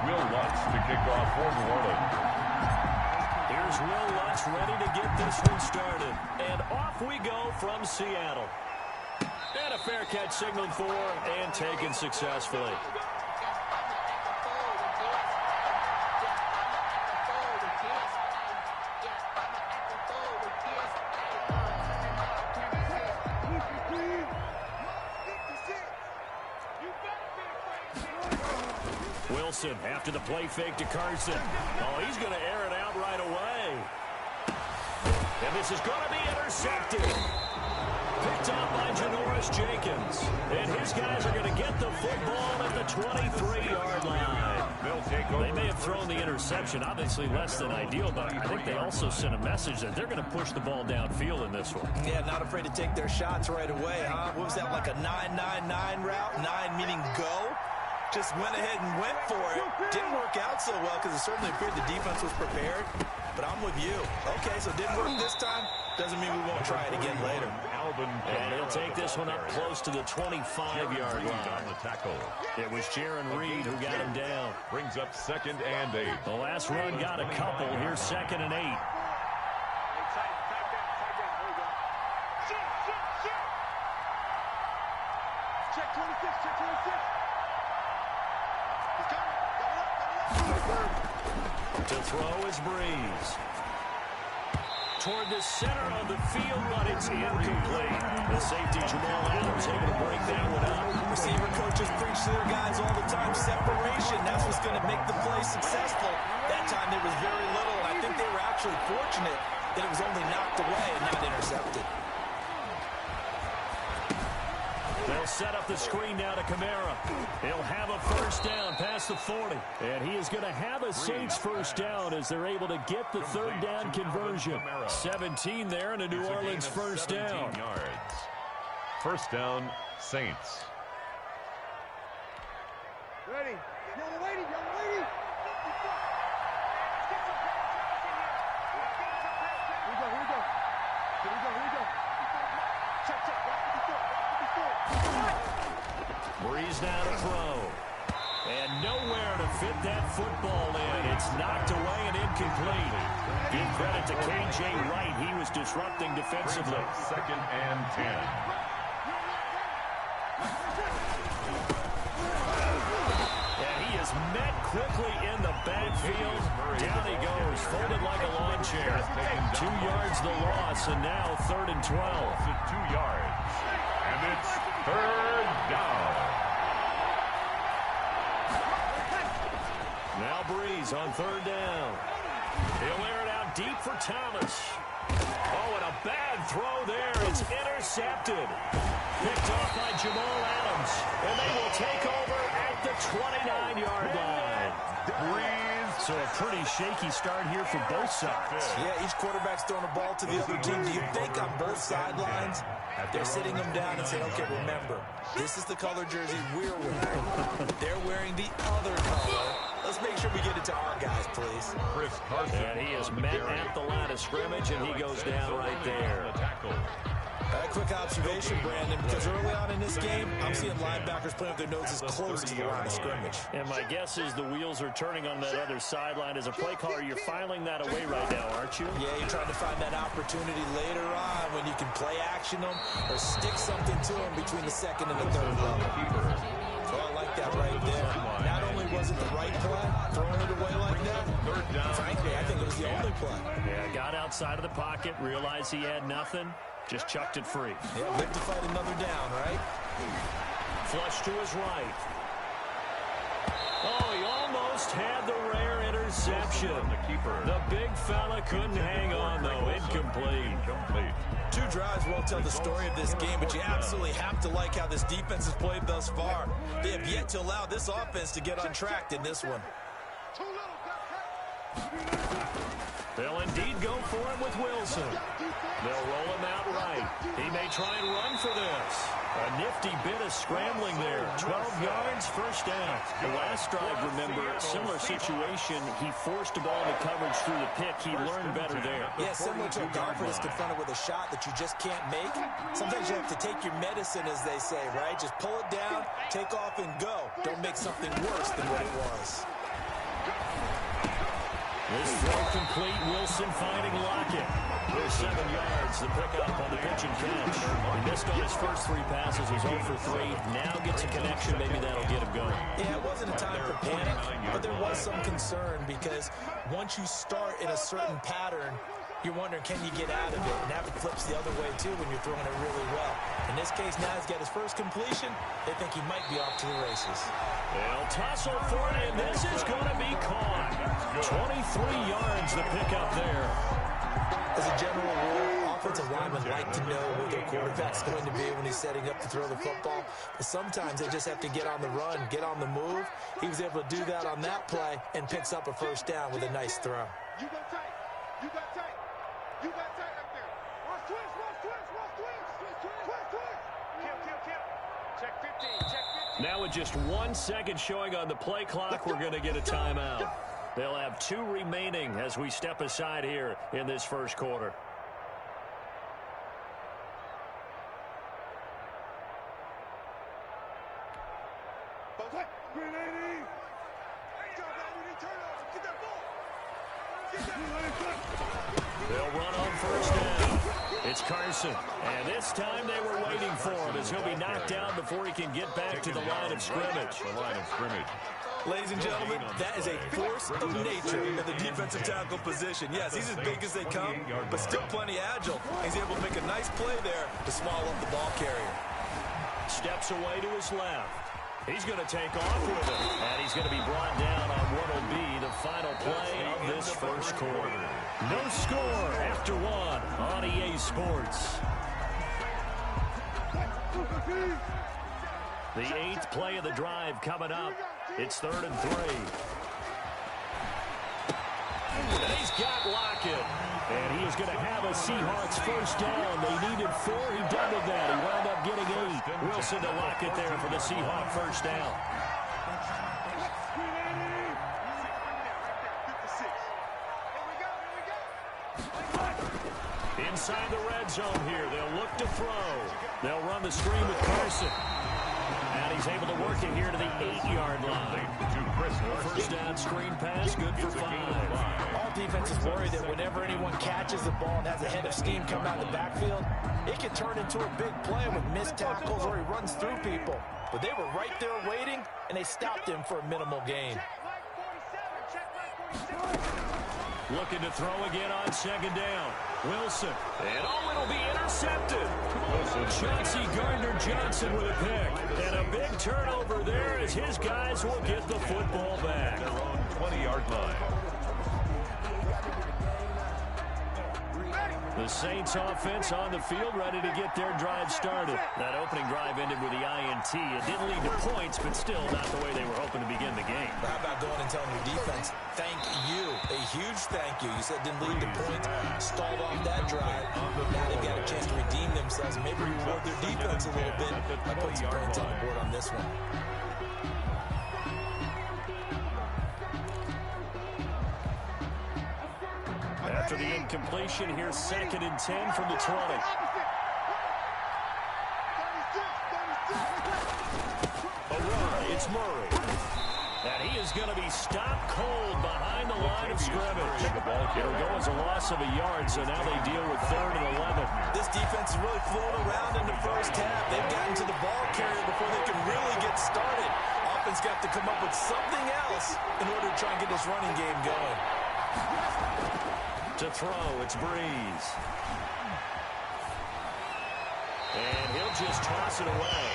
Will Lutz to kick off for New Orleans. Here's Will Lutz ready to get this one started. And off we go from Seattle. And a fair catch signaled for and taken successfully. Wilson after the play fake to Carson. Oh, he's going to air it out right away. And this is going to be intercepted. Picked up by Janoris Jenkins. And his guys are going to get the football at the 23-yard line. They may have thrown the interception, obviously less than ideal, but I think they also sent a message that they're going to push the ball downfield in this one. Yeah, not afraid to take their shots right away, huh? What was that, like a 9-9-9 route? 9 meaning go? Just went ahead and went for it. Didn't work out so well because it certainly appeared the defense was prepared. But I'm with you. Okay, so it didn't work this time. Doesn't mean we won't try it again later. And he'll take this one up close to the 25-yard line. It was Jaron Reed who got him down. Brings up 2nd and 8. The last run got a couple. Here's 2nd and 8. Check 26, check 26. To throw is Breeze. Toward the center of the field, but it's incomplete. The safety, Jamal Adams, able to break that one up. Receiver coaches preach to their guys all the time. Separation, that's what's going to make the play successful. That time there was very little, and I think they were actually fortunate that it was only knocked away and not intercepted. They'll set up the screen now to Kamara. He'll have a first down past the 40. And he is going to have a Saints first down as they're able to get the third down conversion. 17 there and a New Orleans first down. First down, Saints. Ready. Young lady, young lady. Here we go, here we go. Here we go, here we go. Check, check. Breeze now to throw. And nowhere to fit that football in. It's knocked away and incomplete. Give credit to K.J. Wright. He was disrupting defensively. 2nd and 10. And he is met quickly in the backfield. Down he goes, folded like a lawn chair. 2 yards the loss, and now 3rd and 12. 2 yards. And it's 3rd down. Now Breeze on 3rd down. He'll air it out deep for Thomas. Oh, and a bad throw there. It's intercepted. Picked off by Jamal Adams. And they will take over at the 29-yard line. Breeze. So a pretty shaky start here for both sides. Yeah, each quarterback's throwing a ball to the other team. Do you think on both sidelines they're sitting them down and saying, okay, remember, this is the color jersey we're wearing. They're wearing the other color. Let's make sure we get it to our guys, please. Chris Carson. And he is met at the line of scrimmage, and he goes down right there. A quick observation, Brandon, because early on in this game, I'm seeing linebackers playing with their noses close to the line of scrimmage. And my guess is the wheels are turning on that other sideline. As a play caller, you're filing that away right now, aren't you? Yeah, you're trying to find that opportunity later on when you can play action them or stick something to them between the 2nd and the 3rd level. So I like that right there. Not only was it the right play, throwing it away like that, frankly, I think it was the only play. Yeah, got outside of the pocket, realized he had nothing. Just chucked it free. Yeah, live to fight another down, right? Flush to his right. Oh, he almost had the rare interception. The big fella couldn't hang on, though. Incomplete. 2 drives won't tell the story of this game, but you absolutely have to like how this defense has played thus far. They have yet to allow this offense to get untracked in this one. They'll indeed go for it with Wilson. They'll roll him out right. He may try and run for this. A nifty bit of scrambling there. 12 yards, first down. The last drive, remember, similar situation. He forced the ball into coverage through the pick. He learned better there. Yeah, similar to a golfer that's confronted with a shot that you just can't make. Sometimes you have to take your medicine, as they say, right? Just pull it down, take off, and go. Don't make something worse than what it was. complete. Wilson finding Lockett. There's 7 yards, the pickup on the pitch and catch. He missed on his first 3 passes. He's 0 for 3. Now gets a connection. Maybe that'll get him going. Yeah, it wasn't a time for panic, but there was some concern because once you start in a certain pattern, you're wondering, can you get out of it? And that flips the other way, too, when you're throwing it really well. In this case, now he's got his first completion. They think he might be off to the races. They'll tussle for it, and this is going to be caught. 23 yards, the pickup there. As a general rule, offensive linemen like to know where their quarterback's going to be when he's setting up to throw the football. But sometimes they just have to get on the run, get on the move. He was able to do that on that play and picks up a first down with a nice throw. You got tight. You got tight. You got tight up there. Watch twins, watch twins, watch twins. Twins, twins. Kill. Check 15, check 15. Now with just 1 second showing on the play clock, we're going to get a timeout. They'll have 2 remaining as we step aside here in this first quarter. They'll run on first down. It's Carson. And this time they were waiting for him as he'll be knocked down before he can get back to the line of scrimmage. Ladies and gentlemen, that is a force of nature in the defensive tackle position. Yes, he's as big as they come, but still plenty agile. He's able to make a nice play there to swallow up the ball carrier. Steps away to his left. He's going to take off with it, and he's going to be brought down on what will be the final play of this first quarter. No score after 1 on EA Sports. The 8th play of the drive coming up. It's 3rd and 3. And he's got Lockett. And he is going to have a Seahawks first down. They needed 4. He doubled that. He wound up getting 8. Wilson to Lockett there for the Seahawk first down. Inside the red zone here. They'll look to throw. They'll run the screen with Carson. And he's able to work it here to the 8-yard line. First down screen pass, good for 5. All defenses worry that whenever anyone catches the ball and has a head of steam come out of the backfield, it can turn into a big play with missed tackles or he runs through people. But they were right there waiting, and they stopped him for a minimal gain. Looking to throw again on 2nd down. Wilson. And it'll be intercepted. Chauncey Gardner-Johnson with a pick. And a big turnover there as his guys will get the football back. Their own 20-yard line. The Saints offense on the field ready to get their drive started. That opening drive ended with the INT. It didn't lead to points, but still not the way they were hoping to begin the game. How about going and telling your defense, thank you, a huge thank you. You said it didn't lead to points, stalled off that drive. Now they've got a chance to redeem themselves and maybe reward their defense a little bit by putting some points on the board on this one. After the incompletion, here's 2nd and 10 from the 20. It's Murray. And he is going to be stopped cold behind the line of scrimmage. It'll go as a loss of a yard, so now they deal with 3rd and 11. This defense is really floating around in the first half. They've gotten to the ball carrier before they can really get started. Offense got to come up with something else in order to try and get this running game going. To throw, it's Breeze. And he'll just toss it away.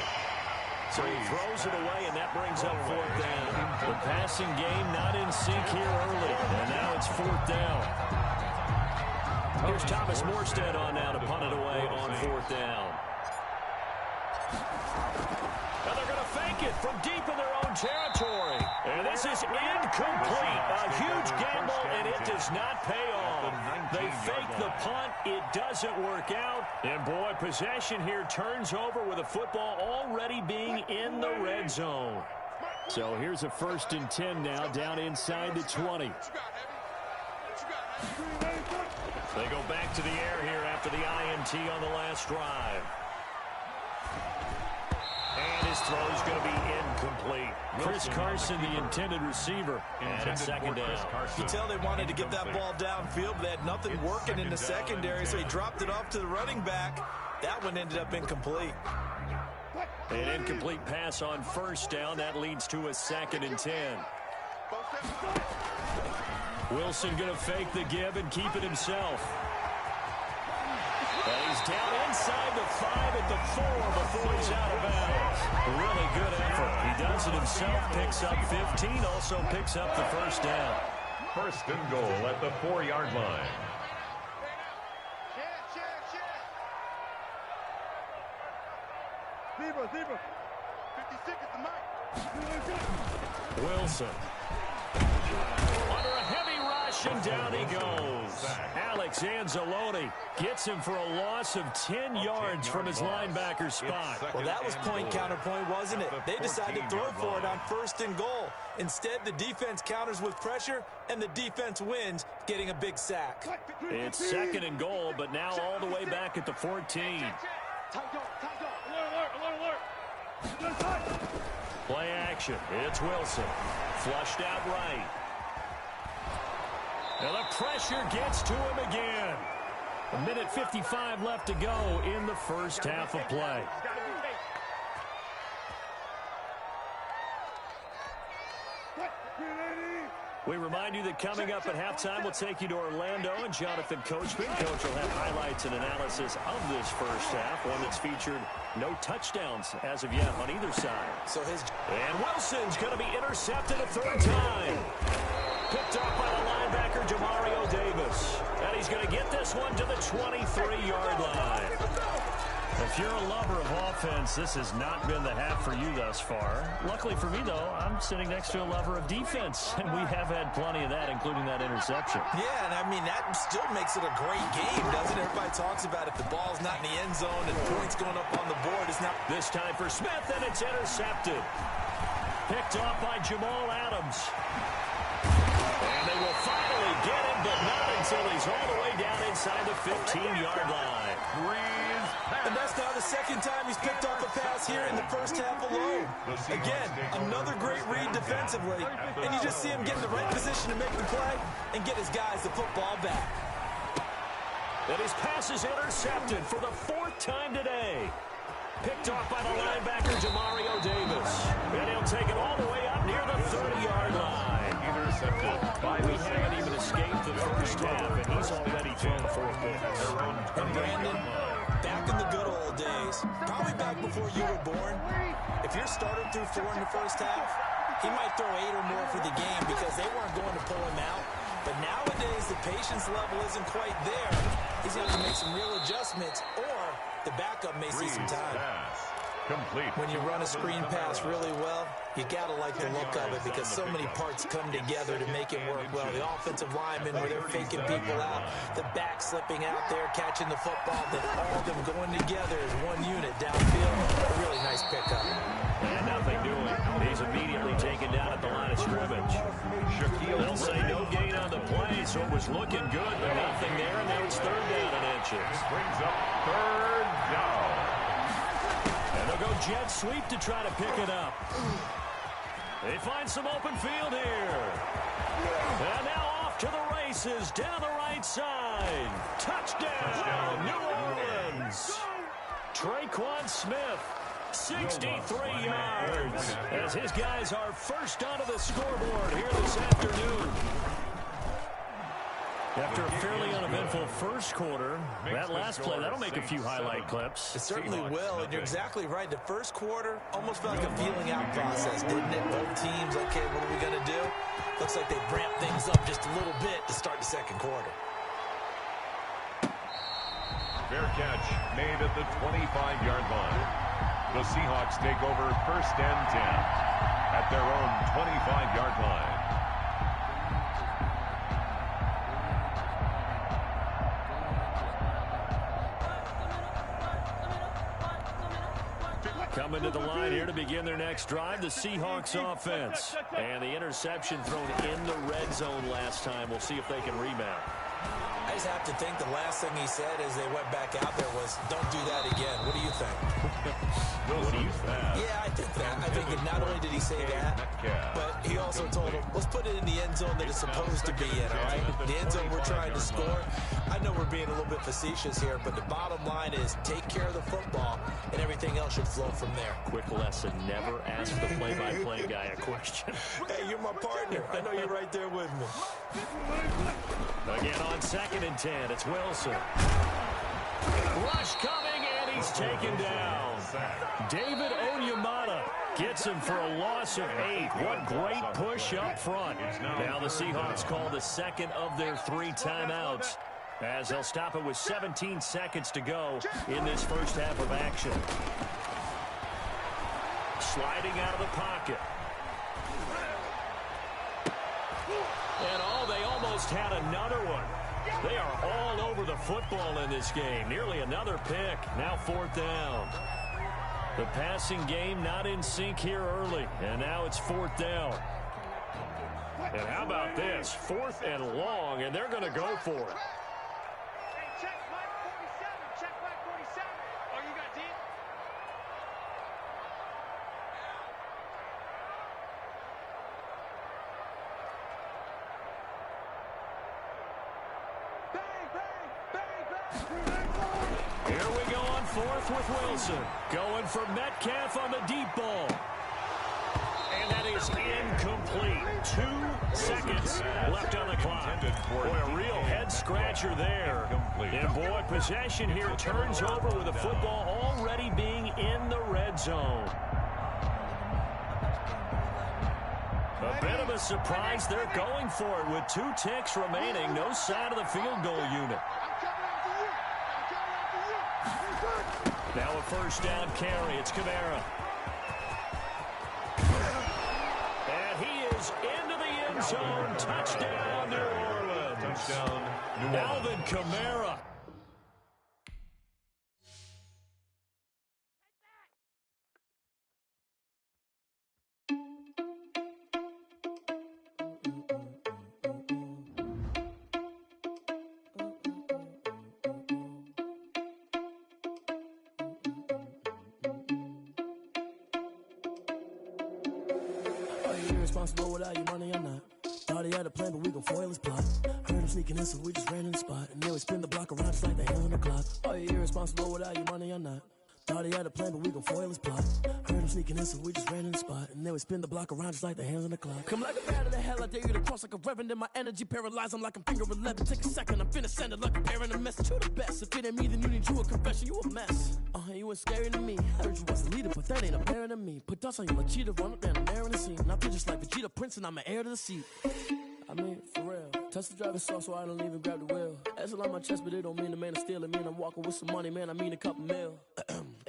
So he throws it away, and that brings up 4th down. The passing game not in sync here early, and now it's 4th down. Here's Thomas Morstead on now to punt it away on 4th down. Now they're going to fake it from deep in their own territory. And this is incomplete. A huge gamble, and it does not pay off. They fake the punt. It doesn't work out. And, boy, possession here turns over with the football already being in the red zone. So here's a 1st and 10 now down inside the 20. They go back to the air here after the INT on the last drive. And his throw is going to be incomplete. Chris Carson, the intended receiver, and it's second down. You tell they wanted to get that ball downfield, but they had nothing working in the secondary, so he dropped it off to the running back. That one ended up incomplete. An incomplete pass on first down. That leads to a 2nd and 10. Wilson going to fake the give and keep it himself. And he's down inside the 5 at the 4 before he's out of bounds. Really good effort. He does it himself, picks up 15, also picks up the first down. First and goal at the 4-yard line. Zebra. 50 seconds to Mike. Wilson. Under a heavy rush, and down he goes. Alex Anzalone gets him for a loss of 10 yards from his linebacker spot. Well, that was point counterpoint, wasn't it? They decided to throw for it on first and goal. Instead, the defense counters with pressure, and the defense wins, getting a big sack. It's 2nd and goal, but now all the way back at the 14. Play action. It's Wilson. Flushed out right. And the pressure gets to him again. 1:55 left to go in the first half of play. We remind you that coming up at halftime, we'll take you to Orlando and Jonathan Coachman. Coach will have highlights and analysis of this first half, one that's featured no touchdowns as of yet on either side. And Wilson's going to be intercepted a 3rd time. Picked up by the linebacker, Demario Davis. And he's going to get this one to the 23-yard line. If you're a lover of offense, this has not been the half for you thus far. Luckily for me, though, I'm sitting next to a lover of defense, and we have had plenty of that, including that interception. Yeah, and I mean, that still makes it a great game, doesn't it? Everybody talks about if the ball's not in the end zone and points going up on the board, it's not. This time for Smith, and it's intercepted. Picked off by Jamal Adams. And they will finally get him, but not until he's all the way down inside the 15-yard line. And that's now the 2nd time he's picked off a pass here in the first half alone. Again, another great read defensively. And you just see him get in the right position to make the play and get his guys the football back. And his pass is intercepted for the 4th time today. Picked off by the linebacker, Demario Davis. And he'll take it all the way up near the 30-yard line. Intercepted by We haven't even escaped the first half, and he's already thrown 4 picks. And Brandon, back in the good old days, probably back before you were born, if your starter threw 4 in the first half, he might throw 8 or more for the game because they weren't going to pull him out. But nowadays, the patience level isn't quite there. He's going to have to make some real adjustments, or the backup may see some time. Complete. When you run a screen pass really well, you got to like the look of it because so many parts come together to make it work well. The offensive linemen, where they're faking people out, the back slipping out there, catching the football, then all of them going together as one unit downfield. A really nice pickup. And nothing doing. He's immediately taken down at the line of scrimmage. They'll say no gain on the play, so it was looking good, but nothing there, and now it's 3rd down and inches. Brings up 3rd down. And they'll go jet sweep to try to pick it up. They find some open field here. And now off to the races down the right side. Touchdown, New Orleans. Traquan Smith, 63 yards, as his guys are first onto the scoreboard here this afternoon. After a fairly uneventful first quarter, that last play, that'll make a few highlight clips. It certainly will, and you're exactly right. The first quarter almost felt like a feeling out process, didn't it? Both teams, okay, what are we going to do? Looks like they've ramped things up just a little bit to start the second quarter. Fair catch made at the 25-yard line. The Seahawks take over 1st and 10 at their own 25-yard line. Coming to the line here to begin their next drive, the Seahawks offense. And the interception thrown in the red zone last time. We'll see if they can rebound. I just have to think the last thing he said as they went back out there was, don't do that again. What do you think? Wilson. Yeah, I think that. I think that not only did he say that, but he also told him, let's put it in the end zone that it's supposed to be in, all right? The end zone we're trying to score. I know we're being a little bit facetious here, but the bottom line is take care of the football, and everything else should flow from there. Quick lesson, never ask the play-by-play guy a question. Hey, you're my partner. I know you're right there with me. Again on 2nd and 10, it's Wilson. Rush coming, and he's taken down. David Onyemata gets him for a loss of 8. What great push up front. Now the Seahawks call the second of their 3 timeouts, as they'll stop it with 17 seconds to go in this first half of action. Sliding out of the pocket. And they almost had another one. They are all over the football in this game. Nearly another pick. Now 4th down. The passing game not in sync here early. And now it's 4th down. And how about this? 4th and long, and they're going to go for it. Check Mike 47. Check Mike 47. Oh, you got deep? Here we go on 4th with Wilson. Going for Metcalf on the deep ball. And that is incomplete. 2 seconds left on the clock. Boy, a real head-scratcher there. And, boy, possession here turns over with the football already being in the red zone. A bit of a surprise. They're going for it with 2 ticks remaining. No sign of the field goal unit. Now a first down carry. It's Kamara. And he is into the end zone. Touchdown, New Orleans. Touchdown, New Orleans. Alvin Kamara. Irresponsible without your money or not. Thought he had a plan, but we gon' foil his plot. Heard him sneaking in, so we just ran in the spot. And then we spin the block around just like the hell in the clock. Are you irresponsible without your money or not? Thought he had a plan, but we gon' foil his plot. Heard him sneaking in, so we just ran in the spot. And then we spin the block around just like the hands on the clock. Come like a bat of the hell, I dare you to cross like a reverend. And my energy paralyzed, I'm like I'm finger 11. Take a second, I'm finna send it like a parent a message. You the best, if it ain't me, then you need you a confession. You a mess, you ain't scary to me. Heard you was a leader, but that ain't apparent to me. Put dust on you like cheetah, run up down the air in the scene. Now feel just like Vegeta Prince, and I'm an heir to the seat. I mean, for real. Touch the driver's soft so I don't even grab the wheel. That's on my chest, but it don't mean the man is stealing. Mean I'm walking with some money, man, I mean a couple mil.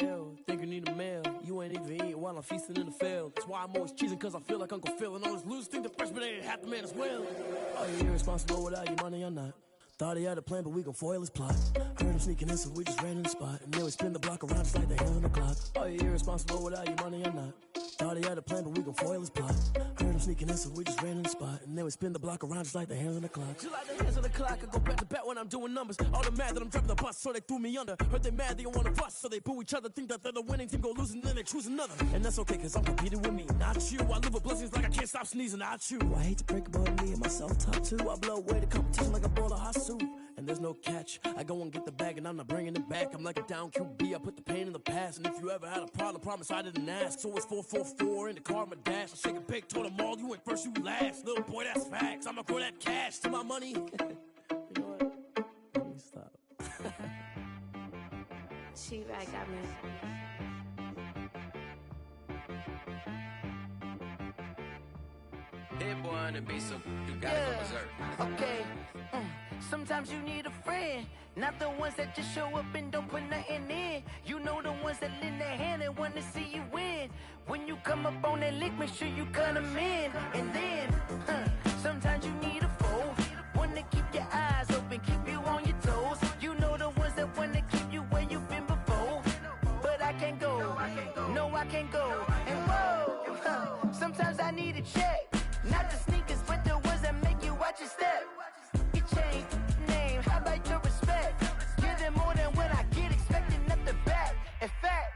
Ew, think you need a meal. You ain't even eating while I'm feasting in the field. That's why I'm always cheesing, cause I feel like Uncle Phil. And all those losers think the freshman ain't half the man as well. Are you irresponsible without your money or not? Thought he had a plan, but we gon' foil his plot. Heard him sneaking in, so we just ran in the spot. And then we spin the block around just like the hell in the clock. Are you irresponsible without your money or not? Thought he had a plan, but we gon' foil his plot. Heard him sneaking in, so we just ran in the spot. And then we spin the block around just like the hands on the clock. Just like the hands on the clock, I go back to back when I'm doing numbers. All the mad that I'm driving the bus, so they threw me under. Heard they mad, they don't wanna bust, so they boo each other. Think that they're the winning team, go losing, then they choose another. And that's okay, cause I'm competing with me, not you. I live with blessings like I can't stop sneezing, not you. I hate to break about me and my self-talk too. I blow away the competition like a bowl of hot soup. And there's no catch. I go and get the bag and I'm not bringing it back. I'm like a down QB, I put the pain in the past. And if you ever had a problem, promise I didn't ask. So it's 444 in the car, my dash. I shake a big, told them all, you ain't first, you last. Little boy, that's facts. I'ma throw that cash to my money. You know what? Let me stop. She right got me. That boy on the beat, so you gotta go berserk. Okay. Sometimes you need a friend, not the ones that just show up and don't put nothing in. You know the ones that lend their hand and want to see you win. When you come up on that lick, make sure you cut them in. And then, sometimes you need a foe, one to keep your eyes open, keep you on your toes. You know the ones that want to keep you where you've been before. But I can't go, no I can't go. And whoa, sometimes I need a check, not the sneakers, but the ones that make you watch your step. You change name, how about your respect? Give them more than what I get, expecting nothing back. In fact,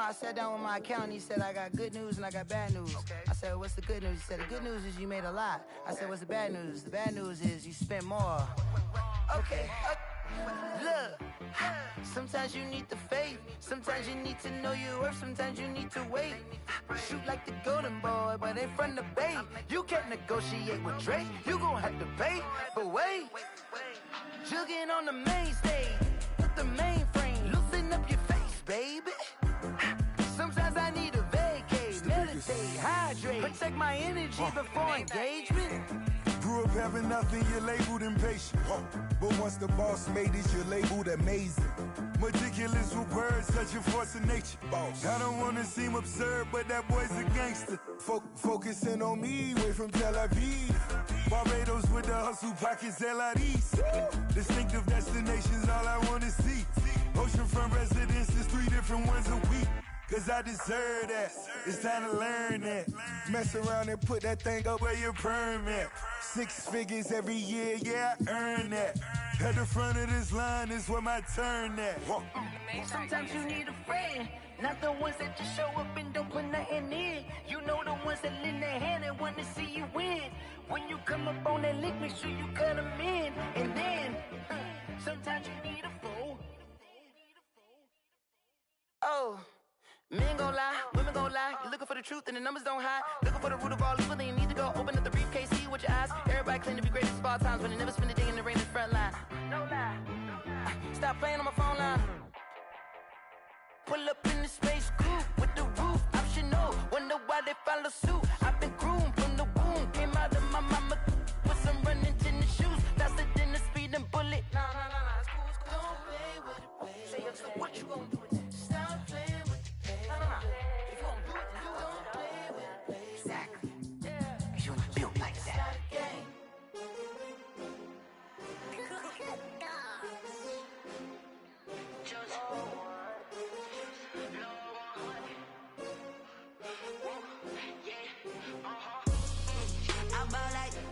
I sat down with my accountant. He said, I got good news and I got bad news. Okay. I said, what's the good news? He said, the good news is you made a lot. I said, what's the bad news? The bad news is you spent more. Okay. Look, sometimes you need the faith. Sometimes you need to know your worth. Sometimes you need to wait. Shoot like the golden boy, but in front of the bay. You can't negotiate with Drake. You gon' have to pay. But wait, jugging on the main stage with the mainframe. Loosen up your face, baby. Sometimes I need a vacate, meditate, hydrate, protect my energy before engagement. Grew up having nothing, you're labeled impatient. But once the boss made it, you're labeled amazing. Meticulous with words, such a force of nature. I don't wanna seem absurd, but that boy's a gangster. Focusing on me, way from Tel Aviv. Barbados with the hustle pockets, LIDs. Distinctive destinations, all I wanna see. Oceanfront residences, 3 different ones a week. Cause I deserve that, it's time to learn that. Mess around and put that thing up where your permit. 6 figures every year, yeah, I earn that. At the front of this line is where my turn at. Sometimes you need a friend, not the ones that just show up and don't put nothing in. You know the ones that lend their hand and want to see you win. When you come up on that lick, make sure you cut them in. And then, sometimes you need a fool. Oh. Men gon' lie, women gon' lie. You're looking for the truth and the numbers don't hide. Looking for the root of all evil, then you need to go open up the briefcase, see with your eyes. Everybody claim to be greatest of all times, but they never spend a day in the rain in the front line. No lie. Stop playing on my phone line. Pull up in the space coupe with the roof optional. Wonder why they follow suit. I've been groomed from the womb. Came out of my mama with some running tennis shoes. Faster than the speeding bullet. Nah, it's cool, it's cool. Don't play with it, baby. Say so what you gon' do with that? Stop playing with it, baby. If you gon' do it, then you don't play with it, baby. Exactly. Yeah. You ain't built like that.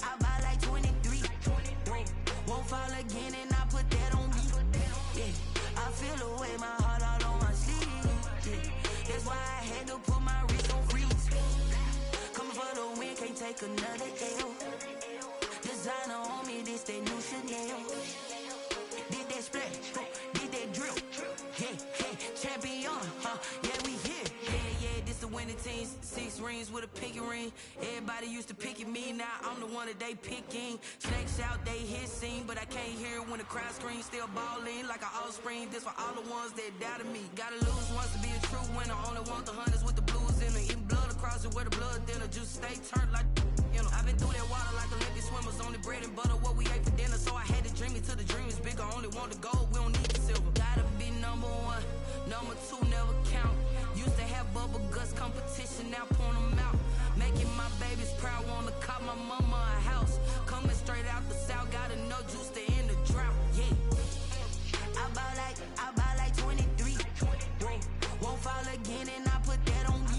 I buy like 23. Won't fall again and I put that on me. Yeah, I feel the way my heart all on my sleeve. Yeah, that's why I had to put my wrist on freeze. Coming for the win, can't take another L. Designer on me, this that new Chanel. Did that splash, did that drill. Yeah, champion, yeah, we here. Yeah, this the winning team. 6 rings with a pinky ring. Everybody used to pick at me, now I'm the one that they picking. Snakes out, they hit scene, but I can't hear it when the crowd screams. Still balling like an offspring. This for all the ones that doubted me. Gotta lose once to be a true winner. Only want the hunters with the blues in it. Eating blood across it where the blood thinner. Just stay turned like, you know. I've been through that water like Olympic swimmers. Only bread and butter, what we ate for dinner. So I had to dream it till the dream is bigger. Only want the gold, we don't need the silver. Gotta be number 1, number 2 never count. Used to have bubble guts competition, now point them out. Making my babies proud, wanna cop my mama a house. Coming straight out the south, gotta know juice to end the drought. Yeah, I buy like 23. Won't fall again and I put that on me.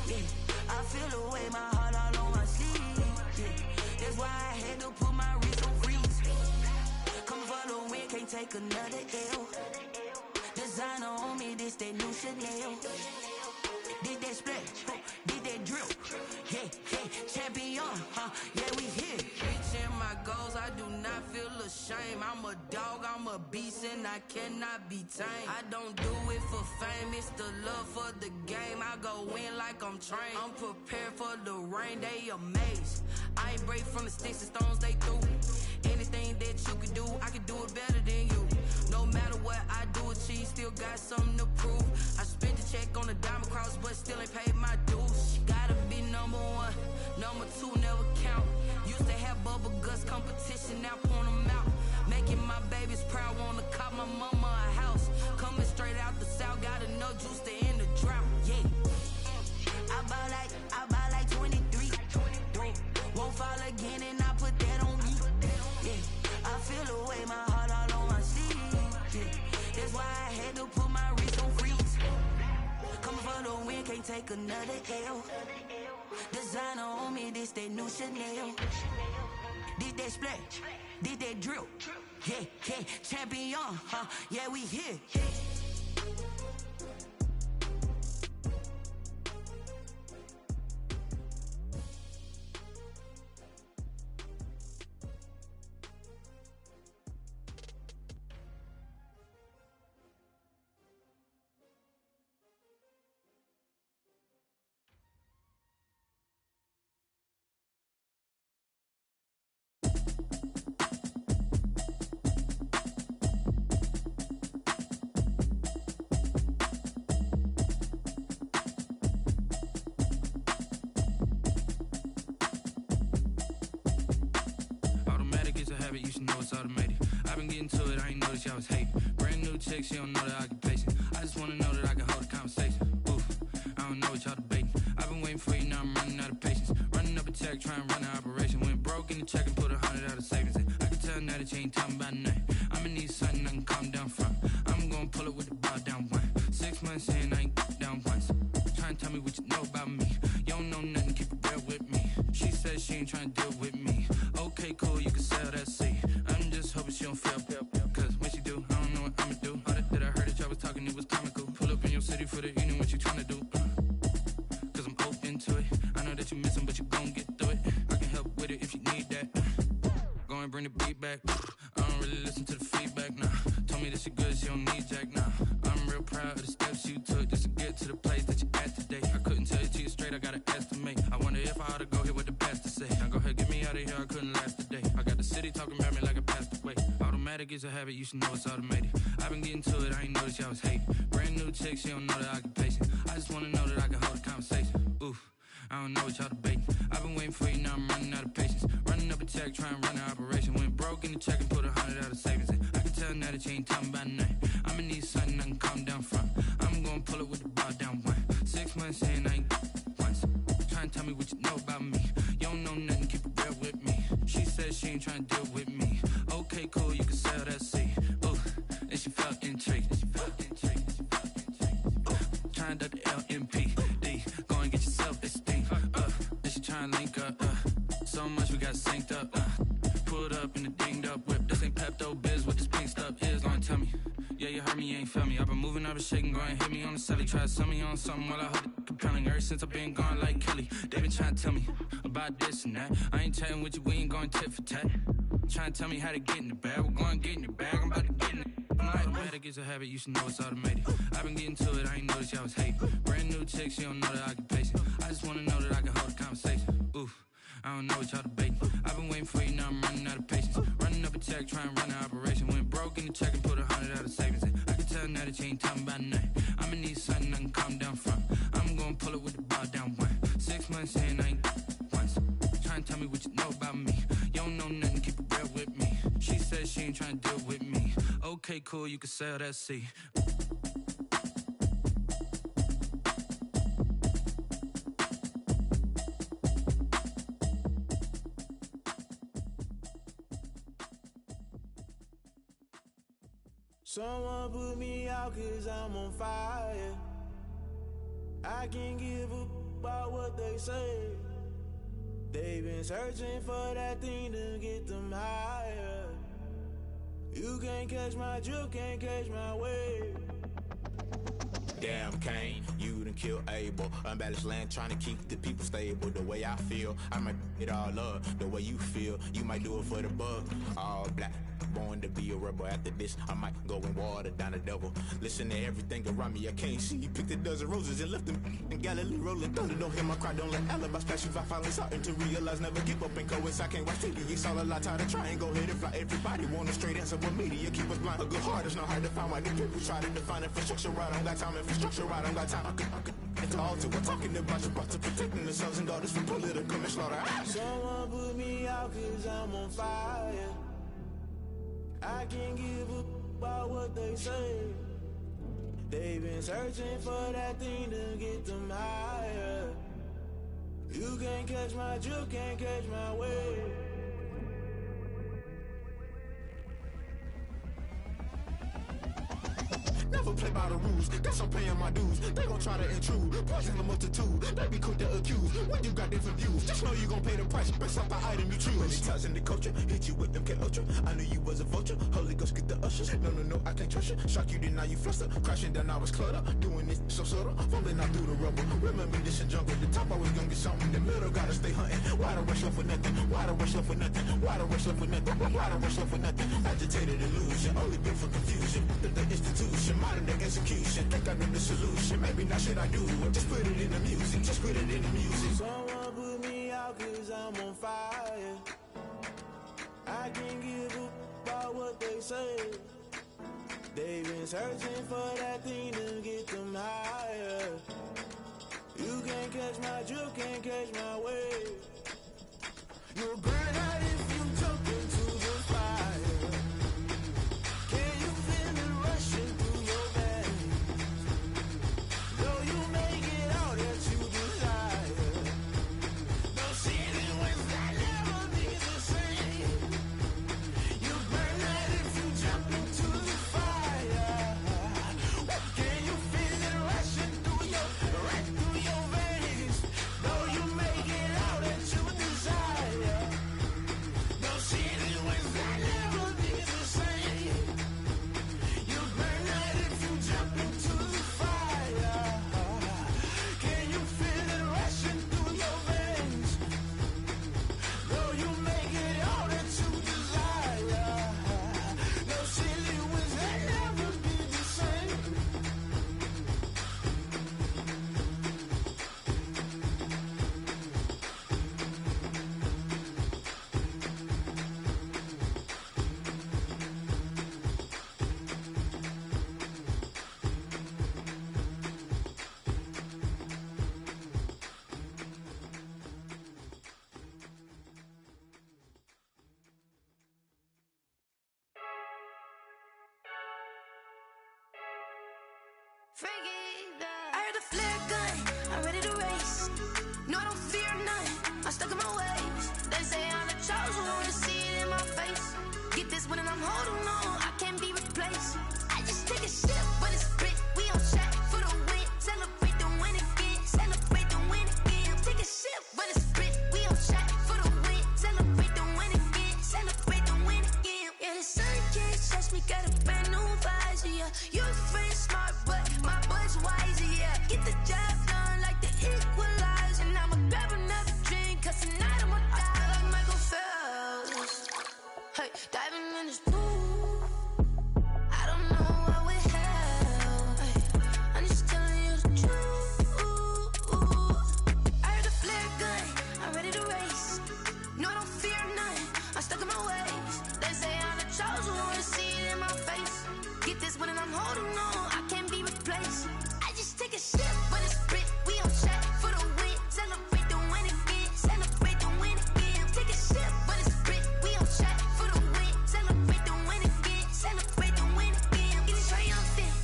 Yeah, I feel the way my heart all on my sleeve. Yeah, that's why I had to put my wrist on freeze. Coming for the win, can't take another L. Designer on me, this that new Chanel. Did that splash, did that drill. Yeah, champion, yeah, we here. Reaching my goals, I do not feel ashamed. I'm a dog, I'm a beast, and I cannot be tamed. I don't do it for fame, it's the love for the game. I go in like I'm trained. I'm prepared for the rain, they amazed. I ain't break from the sticks and stones they threw. Anything that you can do, I can do it better than you. No matter what I do, achieve, still got something to prove. I spent the check on the diamond cross, but still ain't paid my dues. Gotta be number 1, number 2 never count. Used to have bubble guts competition, now point them out. Making my babies proud, wanna cop my mama a house. Coming straight out the south, gotta know juice to end the drought. Yeah, I buy like 23. Won't fall again and I put that on me. Yeah, I feel the way my heart all on my sleeve. Yeah, that's why I had to put my wrist on freeze. Coming for the win, can't take another L. Designer on me, this that new Chanel. Did that splash, did that drill. Yeah, champion, yeah, we here. getting to it, I ain't noticed y'all was hating. Brand new chick, she don't know the occupation. I just wanna know that I can hold a conversation. Oof, I don't know what y'all debating. I've been waiting for you, now I'm running out of patience. Running up a check, trying to run an operation. Went broke in the check and put 100 out of savings in. I can tell now that you ain't talking about nothing. I'ma need something I can calm down from. I'm gonna pull it with the bar down one. 6 months in, I ain't down once. Trying to tell me what you know about me. You don't know nothing, keep it real with me. She says she ain't trying to deal with me. Okay, cool, you can sell that seat. I'm just hoping she don't feel. Cause when she do, I don't know what I'ma do. All that I heard that y'all was talking, it was comical. Pull up in your city for the evening, what you trying to do? Cause I'm open to it. I know that you miss him, but you gon' get through it. I can help with it if you need that. Go and bring the beat back. I don't really listen to the feedback, nah. Told me that she good, she don't need jack, nah. I'm real proud of the steps you took just to get to the place that you at today. I couldn't tell it to you straight, I gotta estimate. I wonder if I ought to go here with the best to say. Now go ahead, get me out of here, I couldn't last a day. I got the city talking about me like I passed away. Automatic is a habit, you should know it's automated. I've been getting to it, I ain't noticed y'all was hating. Brand new chick, she don't know the occupation. I just wanna know that I can hold a conversation. Oof, I don't know what y'all debating. I've been waiting for you, now I'm running out of patience. Running up a check, trying to run an operation. Went broke in the check and put 100 out of savings in. I can tell now that you ain't talking about nothing. I'ma need something I can calm down from. I'm gonna pull it with the bar down one. 6 months in, I ain't once. Trying to tell me what you know about me. You don't know nothing, keep it real with me. She says she ain't trying to deal with me. Okay, cool, you can sell that seat. Ooh, and she felt intrigued. Trying to duck the LMPD. Go and get your self-esteem. And she trying to link up. So much we got synced up. Pulled up in the dinged up whip. This ain't Pepto-Biz, what this pink stuff is. Gonna tell me. Yeah, you heard me, you ain't felt me. I've been moving, I've been shaking, go and hit me on the celly. Try to sell me on something while I hold it compelling. Ever since I've been gone like Kelly, they been trying to tell me about this and that. I ain't chatting with you, we ain't going tit for tat. Trying to tell me how to get in the bag. We're going to get in the bag, I'm about to get in it. Automatic is a habit, you should know it's automated. I've been getting to it, I ain't noticed y'all was hating. Brand new chick, she don't know the occupation. I just wanna know that I can hold a conversation. Oof, I don't know what y'all debating. I've been waiting for you, now I'm running out of patience. Running up a check, trying to run an operation. Went broke in the check and put 100 out of savings in. I can tell now that you ain't talking about nothing. I'ma need something I can calm down from. I'm gonna pull it with the bar down one. 6 months in, I ain't once. Trying to tell me what you know about me. You don't know nothing, keep it real with me. She says she ain't trying to deal with me. Okay, cool, you can sell that seat. Someone put me out cause I'm on fire. I can't give a about what they say. They've been searching for that thing to get them higher. You can't catch my drift, can't catch my wave. Damn, Kane, you done killed Abel. Unbalanced land, trying to keep the people stable. The way I feel, I might it all up. The way you feel, you might do it for the bug. All black, born to be a rebel. After this, I might go and water down the devil. Listen to everything around me, I can't see. Picked a dozen roses and left them in Galilee rolling thunder. Don't hear my cry, don't let alibis pass you. I finally starting to realize, never give up and coincide. I can't watch TV, it's all a lot. Time to try and go ahead and fly. Everybody want a straight answer, but media keep us blind. A good heart is not hard to find. Why the people try to define infrastructure right? I don't got time. Infrastructure right, I don't got time. I could it's all to. We're talking about your to protecting the sons and daughters from political manslaughter. Someone put me out cause I'm on fire. I can't give a about what they say. They've been searching for that thing to get them higher. You can't catch my drift, can't catch my wave. Never play by the rules, guess I'm paying my dues. They gon' try to intrude, poison the multitude. They be quick to accuse, when you got different views. Just know you gon' pay the price, based off the item you choose. Many times in the culture, hit you with MK Ultra. I knew you was a vulture, Holy Ghost get the ushers. No, I can't trust you. Shock you, then now you fluster. Crashing down, I was cluttered. Doing this so subtle, fumbling out through the rubble. Remember this in jungle, the top always gonna get something. The middle gotta stay hunting. Why the rush left for nothing? Why the rush left for nothing? Why the rush left for nothing? Why the rush left for nothing? Agitated illusion, only built for confusion. The institution, modern day execution. Think I know the solution. Maybe not should I do it? Just put it in the music. Just put it in the music. Someone put me out cause I'm on fire. I can't give a about what they say. They've been searching for that thing to get them higher. You can't catch my drift, can't catch my wave. You'll burn out if you jump into the fire. I heard the flare gun, I'm ready to race. No, I don't fear none, I'm stuck in my ways. They say I'm the chosen one, to see it in my face. Get this one and I'm holding on, I can't be replaced. I just take a sip, but it's split, we on track for the win. Celebrate the win again, celebrate the win again. Take a sip, but it's split, we on track for the win. Celebrate the win again, celebrate the win again. Yeah, the sun can't touch me, got a brand new visor, yeah. Your friend smart, but my boy's wiser, yeah. Get the job done like the equalizer. And I'ma grab another drink, cause tonight I'ma die. I feel like Michael Phelps, hey, diving in this pool. I don't know what would help, hey. I'm just telling you the truth. I heard the flare gun, I'm ready to race. No, I don't fear none, I'm stuck in my ways. They say I'm the chosen one, to see it in my face. Get this one and I'm holding on, I can't be replaced. I just take a sip, but it's split, we on track for the win. Celebrate the win again, celebrate the win again. Take a sip, but it's split, we on track for the win. Celebrate the win again, celebrate the win again. Getting triumphant,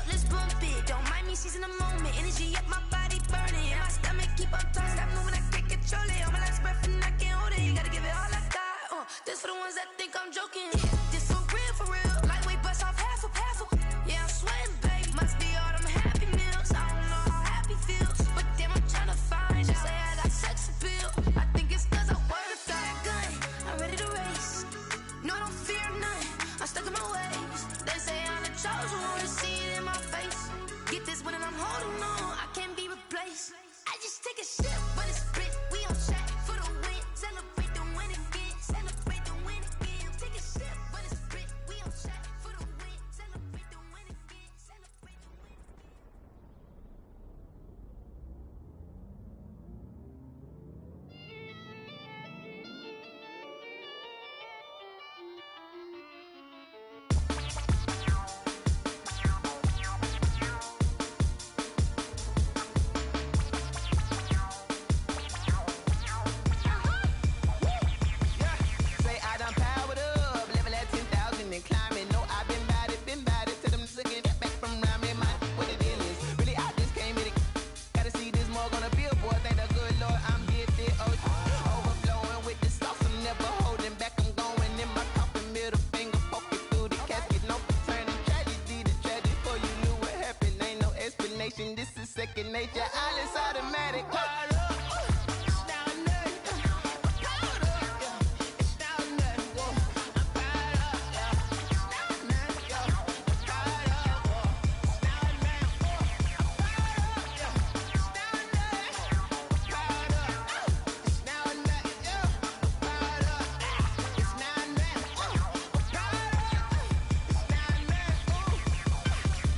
let's bump it. Don't mind me seizing the moment, energy up my body burning. And my stomach keep up turning, stop moving, I can't control it. On my last breath and I can't hold it, you gotta give it all I got. This for the ones that think I'm joking. This for real, lightweight bust off half a. Yeah, I'm sweating, babe. Must be all them happy meals. I don't know how happy feels, but damn, I'm trying to find out. Say I got sex appeal. I think it's cause I wear the fire gun. I'm ready to race. No, I don't fear none, I'm stuck in my ways. They say I'm the chosen one, to see it in my face. Get this one and I'm holding on, I can't be replaced. I just take a sip, but it's split, we on track for the win. Celebrate the win again, celebrate the win again. Take a sip, but it's split, we on track for the win. Celebrate the win again, celebrate the win again. Say I done powered up, level at 10,000 and climbing. No, I've been bad it till them niggas get back from around me. My what the deal is, really I just came here to gotta see this more on a billboard. Thank the good Lord I'm gifted, overflowing with the sauce. I'm never holding back, I'm going in my coffin, middle finger poking through the casket. No turning tragedy to tragedy, before you knew what happened. Ain't no explanation, this is second nature. All is automatic. Caught up.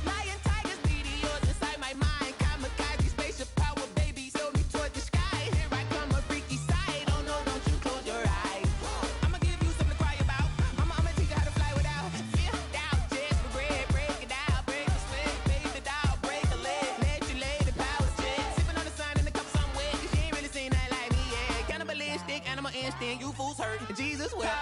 Lion, tigers, meteors inside my mind. Kamikaze, spaceship power, baby, sail me toward the sky. Here I come, a freaky side. Oh no, don't you close your eyes. I'ma give you something to cry about. I'ma teach you how to fly without fear, doubt. Just for bread, break it out, break the sweat, baby, the doll, break a leg, let you lay the power jet. Sipping on the sun in the cup, some wet. 'Cause she ain't really seen nothing like me yet. Cannibalistic, animal instinct, you fools hurt. Jesus wept.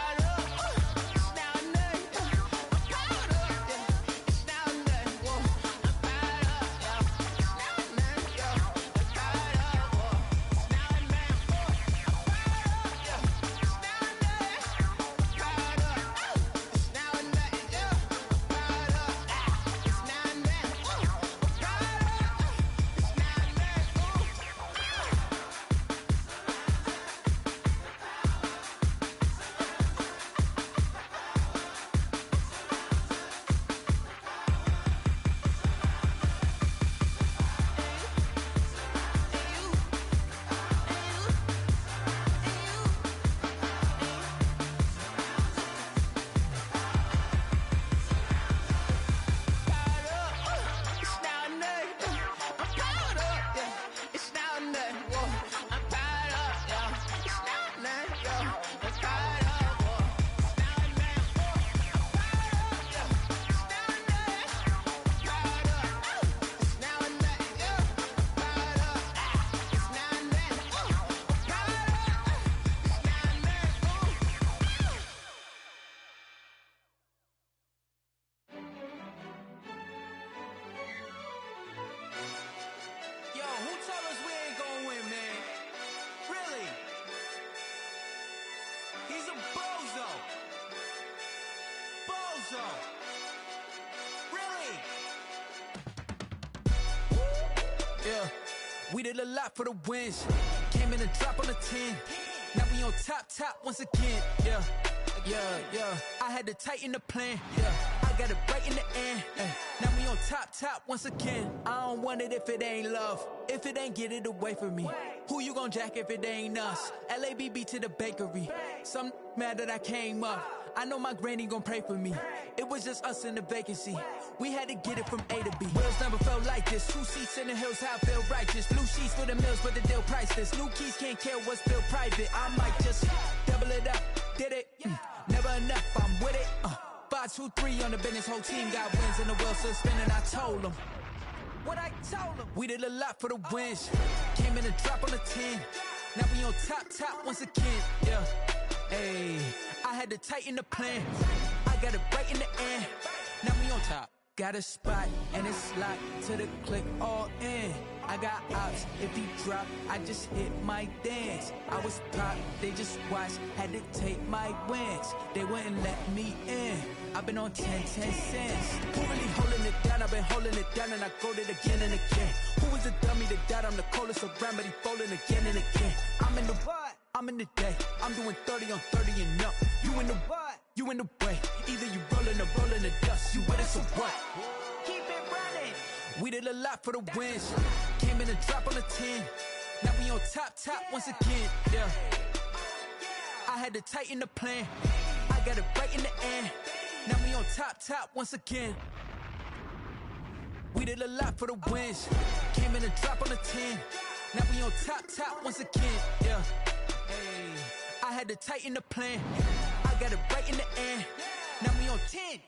So. Really? Yeah, we did a lot for the wins. Came in and drop on the 10. Now we on top once again. Yeah. I had to tighten the plan. Yeah, I got it right in the end. Now we on top once again. I don't want it if it ain't love. If it ain't, get it away from me. Who you gon' jack if it ain't us? LABB to the bakery. Some mad that I came up. I know my granny gon' pray for me. It was just us in the vacancy. We had to get it from A to B. Wheels never felt like this. 2 seats in the hills, how I feel righteous. Blue sheets for the mills, but the deal priceless. New keys can't care what's still private. I might just double it up. Did it? Never enough, I'm with it. 5, 2, 3 on the business. Whole team got wins and the wheels still spinning. I told them what I told them. We did a lot for the wins. Came in and drop on the 10. Now we on top once again. Yeah. Hey, I had to tighten the plan. I got it right in the end. Now we on top. Got a spot and it's locked to the click all in. I got ops, if he drop, I just hit my dance. I was pop, they just watched, had to take my wins. They wouldn't let me in. I've been on 10 cents. Who really holding it down? I've been holding it down and I go it again and again. Who was the dummy that died? I'm the coldest around, but he folding again and again. I'm in the what? I'm in the day. I'm doing 30 on 30 and up. You in the what? You in the way. Either you rolling or rolling the dust. You with us or what? Keep it running. We did a lot for the wins. Came in and drop on the 10. Now we on top once again. Yeah. I had to tighten the plan. I got it right in the end. Now we on top once again. We did a lot for the wins. Came in and drop on the 10. Now we on top once again. Yeah. Hey, I had to tighten the plan. I got it right in the end. Now we on 10.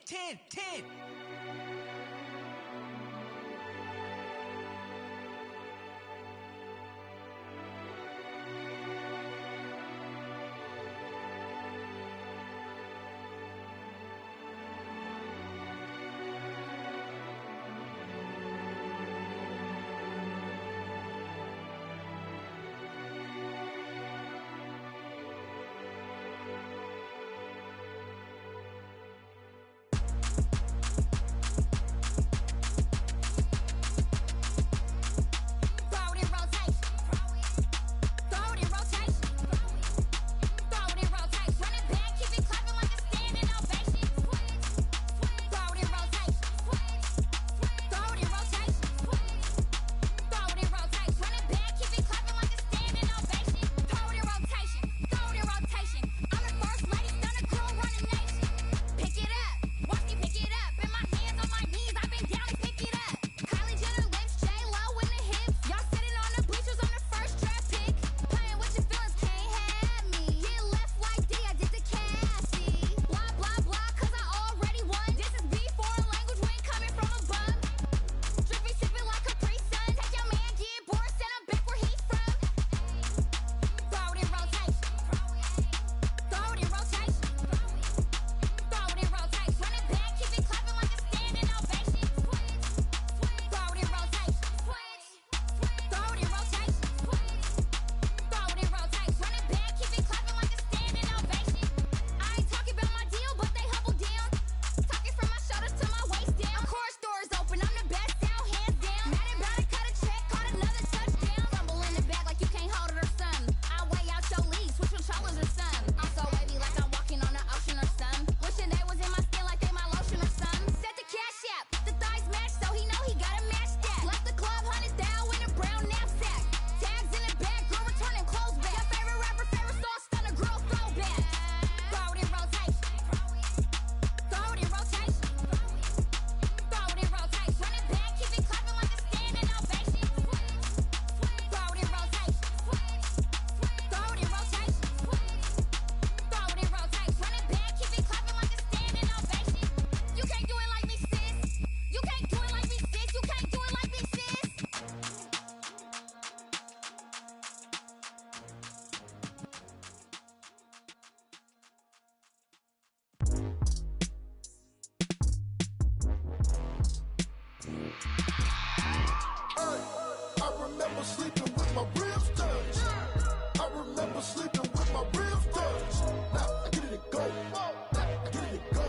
Now I get it to go. Now I get it to go.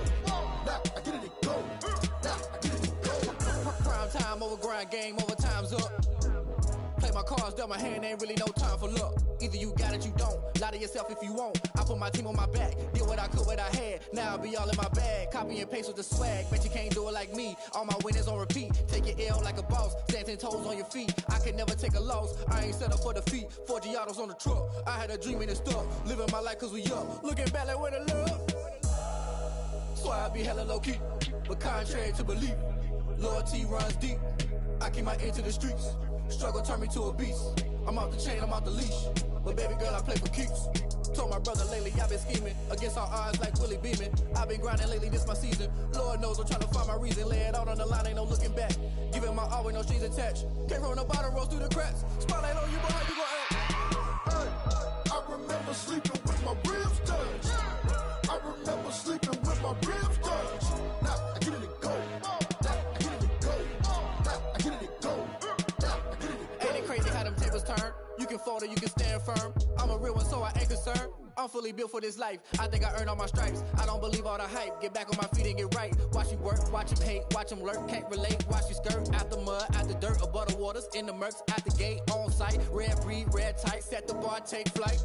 Now I get dealt my hand, ain't really no time for luck. Either you got it, you don't. Lie to yourself if you won't. I put my team on my back, did what I could, what I had. Now I be all in my bag, copy and paste with the swag. Bet you can't do it like me. All my winners on repeat. Take your L like a boss, stand 10 toes on your feet. I can never take a loss. I ain't set up for defeat. 4 Giottos on the truck. I had a dream and it's stuck. Living my life cause we up. Looking back like where the love. So I be hella low key, but contrary to belief, loyalty runs deep. I keep my ear to the streets. Struggle turn me to a beast. I'm off the chain, I'm off the leash. But baby girl, I play for keeps. Told my brother lately, I've been scheming against all odds like Willie Beeman. I've been grinding lately, this my season. Lord knows I'm trying to find my reason. Lay it out on the line, ain't no looking back. Giving my all with no strings attached. Can't roll no bottom, roll through the cracks. Spotlight on you, but how you gon' act? Hey, I remember sleeping with my ribs touched. I remember sleeping with my ribs touched. Now I get it go. Now I get it go. Now I get it go. Now I get it go. Ain't it crazy how them tables turn? You can fold or you can stand firm. I'm a real one, so I ain't concerned. I'm fully built for this life. I think I earned all my stripes. I don't believe all the hype. Get back on my feet and get right. Watch you work, watch him hate, watch him lurk. Can't relate, watch you skirt. Out the mud, out the dirt, above the waters, in the murks, out the gate, on site. Red breed, red tight, set the bar, take flight.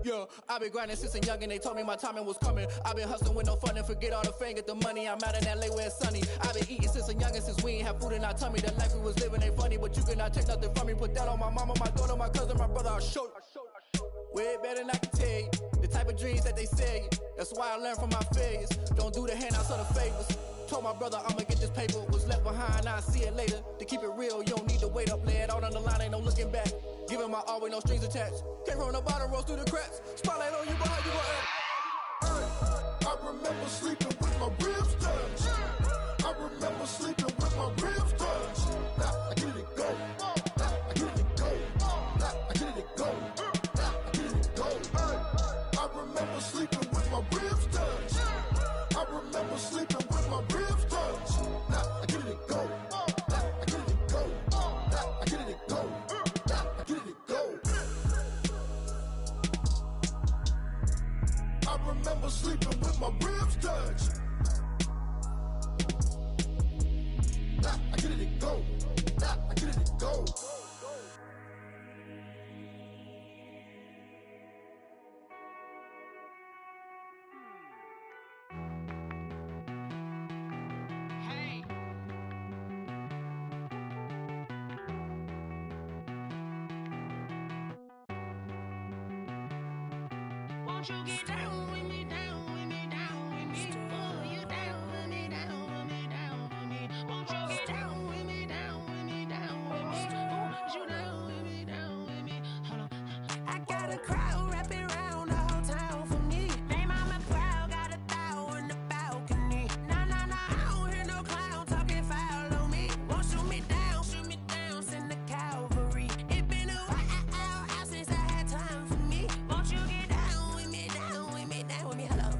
Yeah, I been grinding since a young and they told me my timing was coming. I been hustling with no fun and forget all the fame, get the money. I'm out in LA where it's sunny. I been eating since a young and since we ain't have food in our tummy. The life we was living ain't funny, but you cannot take nothing from me. Put that on my mama, my daughter, my cousin, my brother, I'll show you. Way better than I can tell you. The type of dreams that they sell you. That's why I learned from my failures. Don't do the handouts or the favors. Told my brother I'ma get this paper. Was left behind, I'll see it later. To keep it real, you don't need to wait up. Lay it out on the line, ain't no looking back. Giving my all with no strings attached. Can't roll the bottom, roll through the cracks. Spotlight on you, but how you gon' act? I remember sleeping with my ribs touched. I remember sleeping with my ribs touched. Now I get it go. Now I get it go. Now I get it go. Now I get it go. I remember sleeping with my ribs touched. I remember sleeping with my ribs touched. Now I get it go. Now I get it go. Now I get it go. Now I get it go. I remember sleeping with my ribs touched. Now I get it go. Now I get it go. Won't you get down with me, down with me, down with me? Oh, you down with me, down with me, down with me. Won't you get down with me, down with me, down with me? Oh, you down with me, down with me? Hold on. I got a crowd wrapping around the whole town for me. They mama proud, got a thou in the balcony. Nah, nah, nah, I don't hear no clown talking foul on me. Won't shoot me down, send the cavalry. It been a while since I had time for me. Won't you get down with me, down with me, down with me? Hello.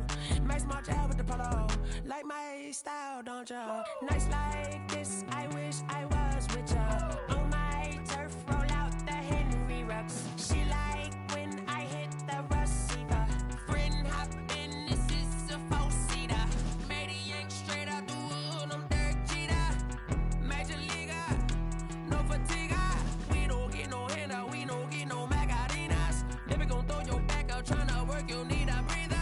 Max March out with the polo. Like my style, don't ya? Nights like this, I wish I was with ya. On my turf, roll out the Henry Rux. She like when I hit the receiver. Friend hop in, this is a four-seater. Made a yank straight out the wood, I'm Derek Jeter. Major leaguer, no fatigue. We don't get no handout, we don't get no Macarinas. Never gon' throw your back out, tryna work, you need a breather.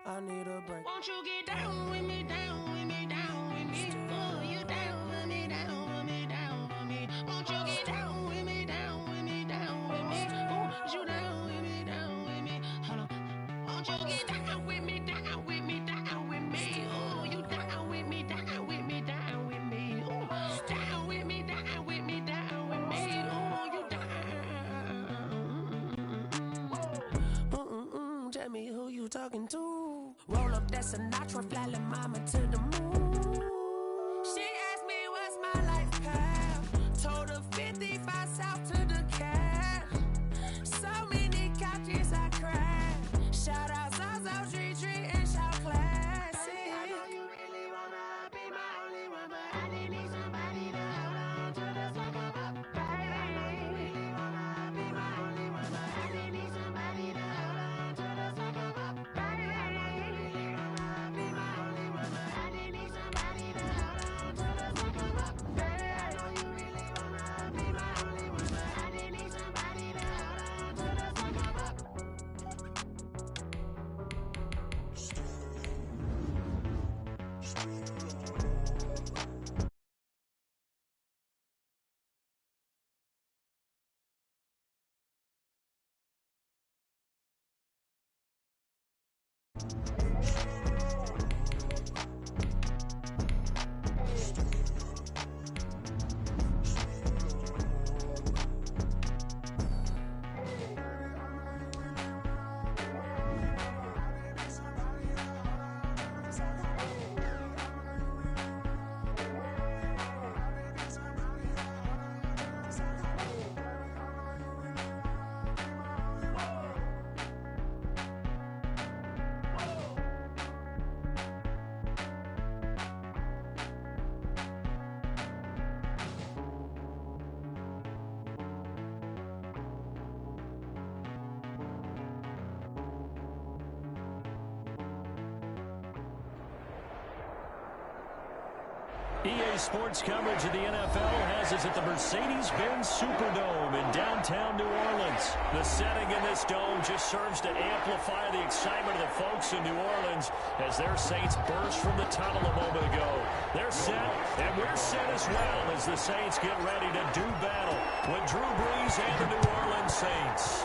I need a break. Won't you get down with me, down with me, down with me? Oh, you down with me, down with me, down with me? Won't you get down with me, down with me, down with me? Oh, you down with me, down with me? Hold on. Won't you get down with me, down with me, down with me? Oh, you down with me, down with me, down with me? Oh, down with me, down with me, down with me? Oh, you down. Tell me who you talking to. Roll up that Sinatra, fly la mama to the moon. She asked me what's my life path. Told her 55 south to the cat. So many couches I cried. Shout out Zozo, Tree Tree, and shout classy. I know you really wanna be my only one, but I didn't need somebody to hold on to the second up. Baby, I know you really wanna be my only one, but I didn't need somebody to hold on to the second up. Baby, I know you really wanna be my only one, but I didn't need somebody to hold on to the second up. Baby, I know you really wanna be my only EA Sports coverage of the NFL has us at the Mercedes-Benz Superdome in downtown New Orleans. The setting in this dome just serves to amplify the excitement of the folks in New Orleans as their Saints burst from the tunnel a moment ago. They're set, and we're set as well as the Saints get ready to do battle with Drew Brees and the New Orleans Saints.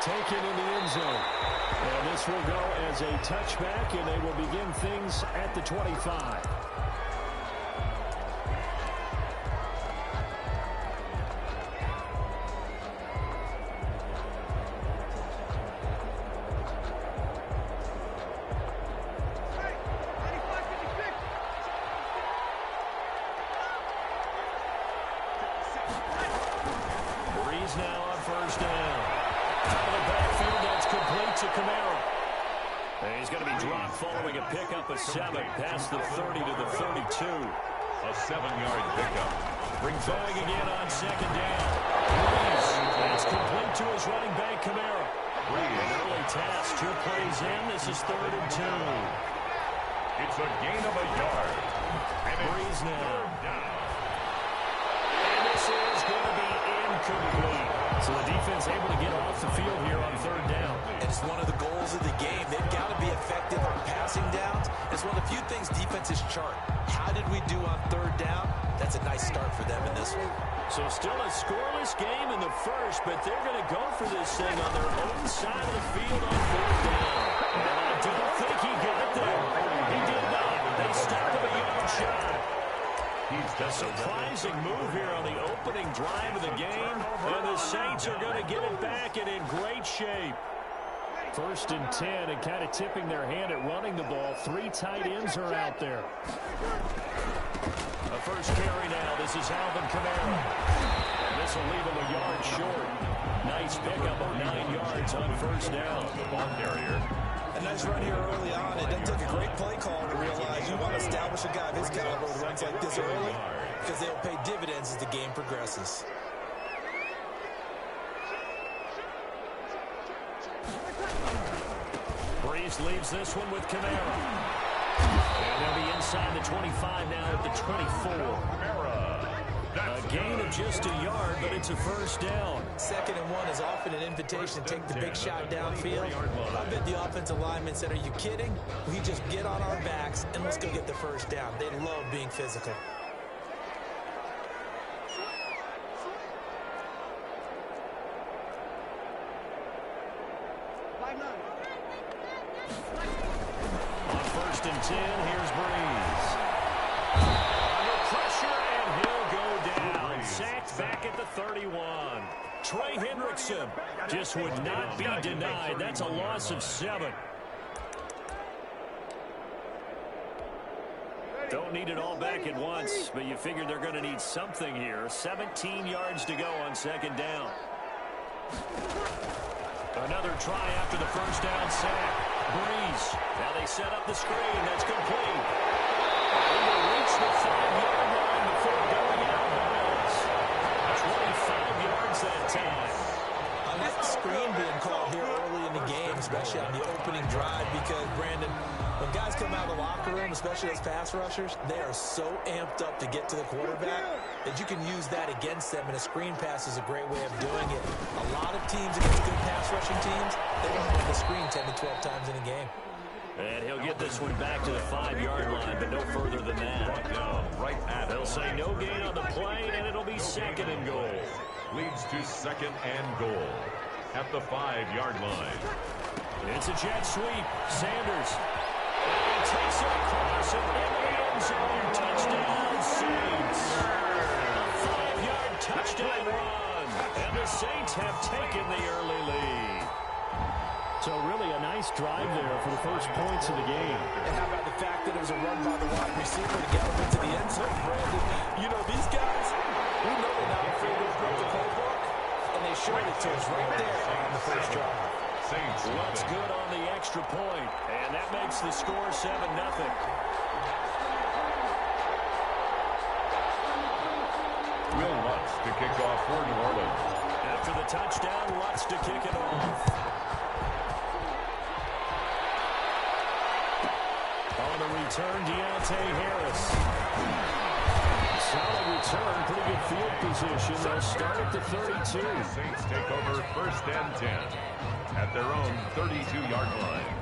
Taken in the end zone. And this will go as a touchback, and they will begin things at the 25. Brees now on first down. Out of the backfield, that's complete to Camara. And he's going to be dropped following a pickup of 7 past the 30 to the 32. A 7-yard pickup. Brings back again on second down. Brees, that's complete to his running back, Camara. An early task, 2 plays in. This is 3rd and 2. It's a gain of a yard. And Brees now. And this is going to be incomplete. So the defense able to get off the field here on 3rd down. And it's one of the goals of the game. They've got to be effective on passing downs. It's one of the few things defenses chart. How did we do on 3rd down? That's a nice start for them in this one. So still a scoreless game in the first, but they're going to go for this thing on their own side of the field on 4th down. And I don't think he got there. He did not. They stopped him a yard shy. A surprising move here on the opening drive of the game, and the Saints are going to get it back and in great shape. 1st and 10, and kind of tipping their hand at running the ball. 3 tight ends are out there. A first carry now. This is Alvin Kamara. And this will leave him a yard short. Nice pickup of 9 yards on first down. The ball carrier. A nice run here early on. It doesn't take a great play call to realize you want to establish a guy of his caliber with runs like this early because they'll pay dividends as the game progresses. Brees leaves this one with Camara. And they'll be inside the 25 now at the 24. A gain of just a yard, but it's a first down. 2nd and 1 is often an invitation to take the big shot downfield. I bet the offensive linemen said, are you kidding? We just get on our backs and let's go get the first down. They love being physical. On 1st and 10, here's Brees. Under pressure, and he'll go down. Sacked back at the 31. Trey Hendrickson just would not be denied. That's a loss of 7. Don't need it all back at once, but you figure they're going to need something here. 17 yards to go on 2nd down. Another try after the first down sack. Brees. Now they set up the screen. That's complete. He will reach the 5-yard line before going out of bounds. 25 yards that time. I like the screen being called here early in the game, especially on the opening drive, because, Brandon, when guys come out of the locker room, especially as pass rushers, they are so amped up to get to the quarterback that you can use that against them, and a screen pass is a great way of doing it. A lot of teams against good pass rushing teams, they want to run the screen 10 to 12 times in a game. And he'll get this one back to the 5-yard line, but no further than that. Right at They'll say no gain on the play, and it'll be 2nd and goal. Leads to 2nd and goal. at the 5-yard line. It's a jet sweep. Sanders. And takes it across and in the end zone. Touchdown, Saints. A 5-yard touchdown run. And the Saints have taken the early lead. So really a nice drive there for the first points of the game. And how about the fact that it was a run by the wide receiver to get him into the end zone, Brandon? You know, these guys, we know they're not afraid to open up the playbook, and they showed it to us right there on the first drive. Saints looks good on the extra point, and that makes the score 7-0. Will Lutz to kick off for New Orleans. After the touchdown, Lutz to kick it off. On the return, Deontay Harris. Solid return, pretty good field position. They'll start at the 32. Saints take over 1st and 10 at their own 32-yard line.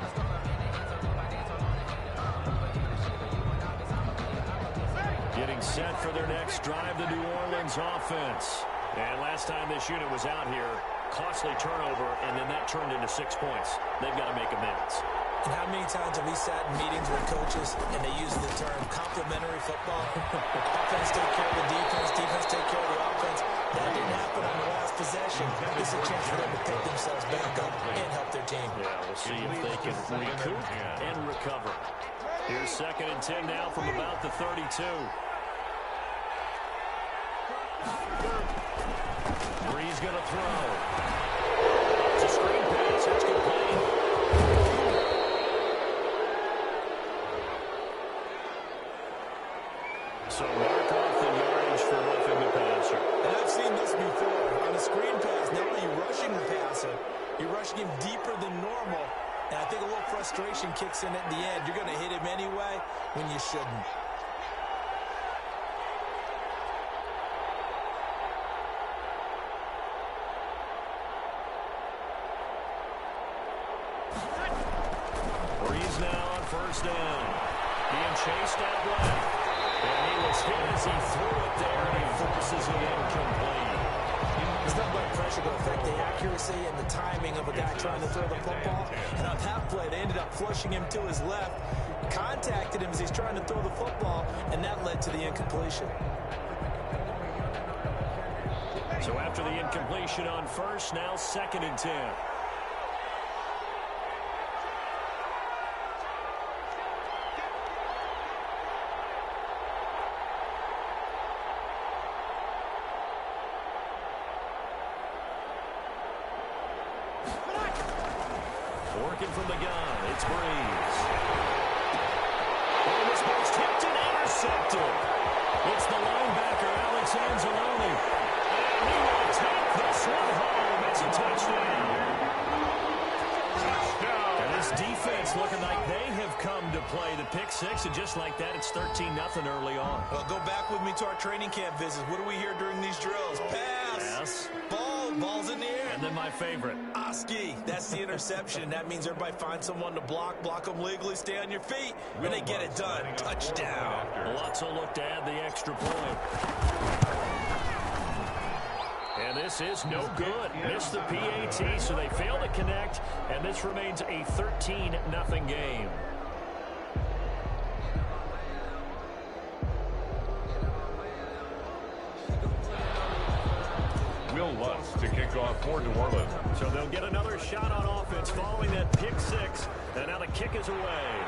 Getting set for their next drive, the New Orleans offense. And last time this unit was out here, costly turnover, and then that turned into 6 points. They've got to make amends. And how many times have we sat in meetings with coaches and they use the term complementary football? Offense take care of the defense, defense take care of the offense. That didn't happen on the last possession. This is a chance for them to pick themselves back up and help their team. Yeah, we'll see if they can recoup and recover. Here's 2nd and 10 now from about the 32. Bree's going to throw. It's a screen pass. That's complete. So mark off the yardage for roughing the passer. And I've seen this before. On a screen pass, not only are you rushing the passer, you're rushing him deeper than normal. And I think a little frustration kicks in at the end. You're going to hit him anyway when you shouldn't. Breeze now on 1st down. Being chased out left. And he was hit as he threw it there, and he forces it incomplete. There's nothing but pressure to affect the accuracy and the timing of a guy trying to throw the football. And on that play, they ended up flushing him to his left, contacted him as he's trying to throw the football, and that led to the incompletion. So after the incompletion on 1st, now 2nd and 10. Working from the gun, it's Breeze. And this one's tipped and intercepted. It's the linebacker, Alex Anzalone. And he will take this one home. It's a touchdown. And this defense looking like they have come to play the pick six, and just like that, it's 13-0 early on. Well, go back with me to our training camp visits. What do we hear during these drills? Pass. Yes. Ball's in the air. And then my favorite. Oski, that's the interception. That means everybody finds someone to block them legally, stay on your feet, and they get it done. Touchdown. Lutz will look to add the extra point. And this is no good. Missed the PAT, so they fail to connect, and this remains a 13-0 game. Will Lutz to kick off for New Orleans. So they'll get another shot on offense following that pick six, and now the kick is away.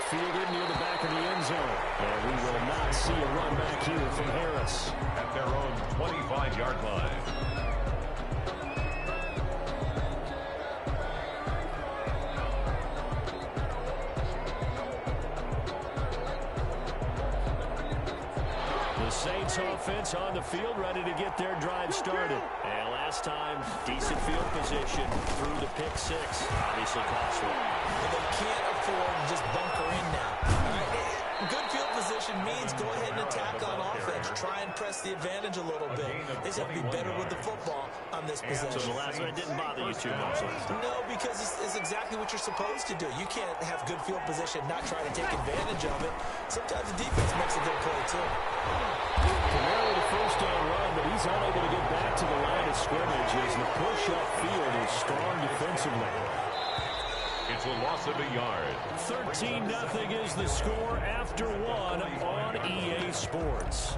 Fielded near the back of the end zone. And we will not see a run back here from Harris. At their own 25-yard line. The Saints offense on the field, ready to get their drive started. And last time, decent field position through the pick six. Obviously costly. But they can't afford to just bunker in now. All right? Good field position means go ahead and attack on offense. Try and press the advantage a little bit. They just have to be better with the football on this possession. So the last one didn't bother you too much last time? No, because it's exactly what you're supposed to do. You can't have good field position, not try to take advantage of it. Sometimes the defense makes a good play, too. Camaro with a first down run, but he's unable to get back to the line of scrimmage as the push upfield is strong defensively. It's a loss of a yard. 13-0 is the score after one on EA Sports.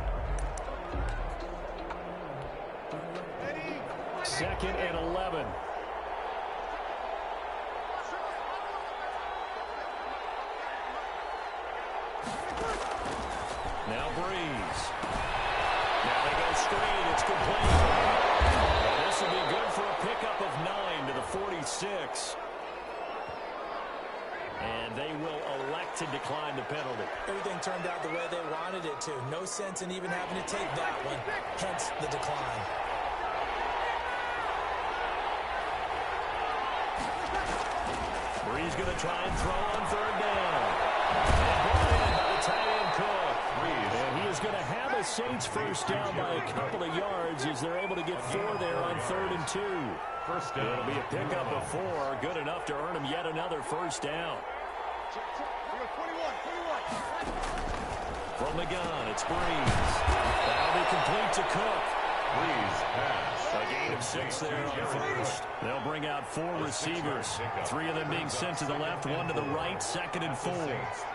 Second and 11. Now Breeze. Now they go screen. It's complete. And this will be good for a pickup of 9 to the 46. And they will elect to decline the penalty. Everything turned out the way they wanted it to. No sense in even having to take that one, hence the decline. Breeze going to try and throw on third down. And brought in by the tight end Cook. And he is going to have a Saints first down by a couple of yards as they're able to get 4 there on 3rd and 2. First down. It'll be a pickup of 4. Good enough to earn him yet another first down. From the gun, it's Breeze. That'll be complete to Cook. Breeze pass. A gain of 6 there on first. They'll bring out 4 receivers. 3 of them being sent to the left, 1 to the right, 2nd and 4.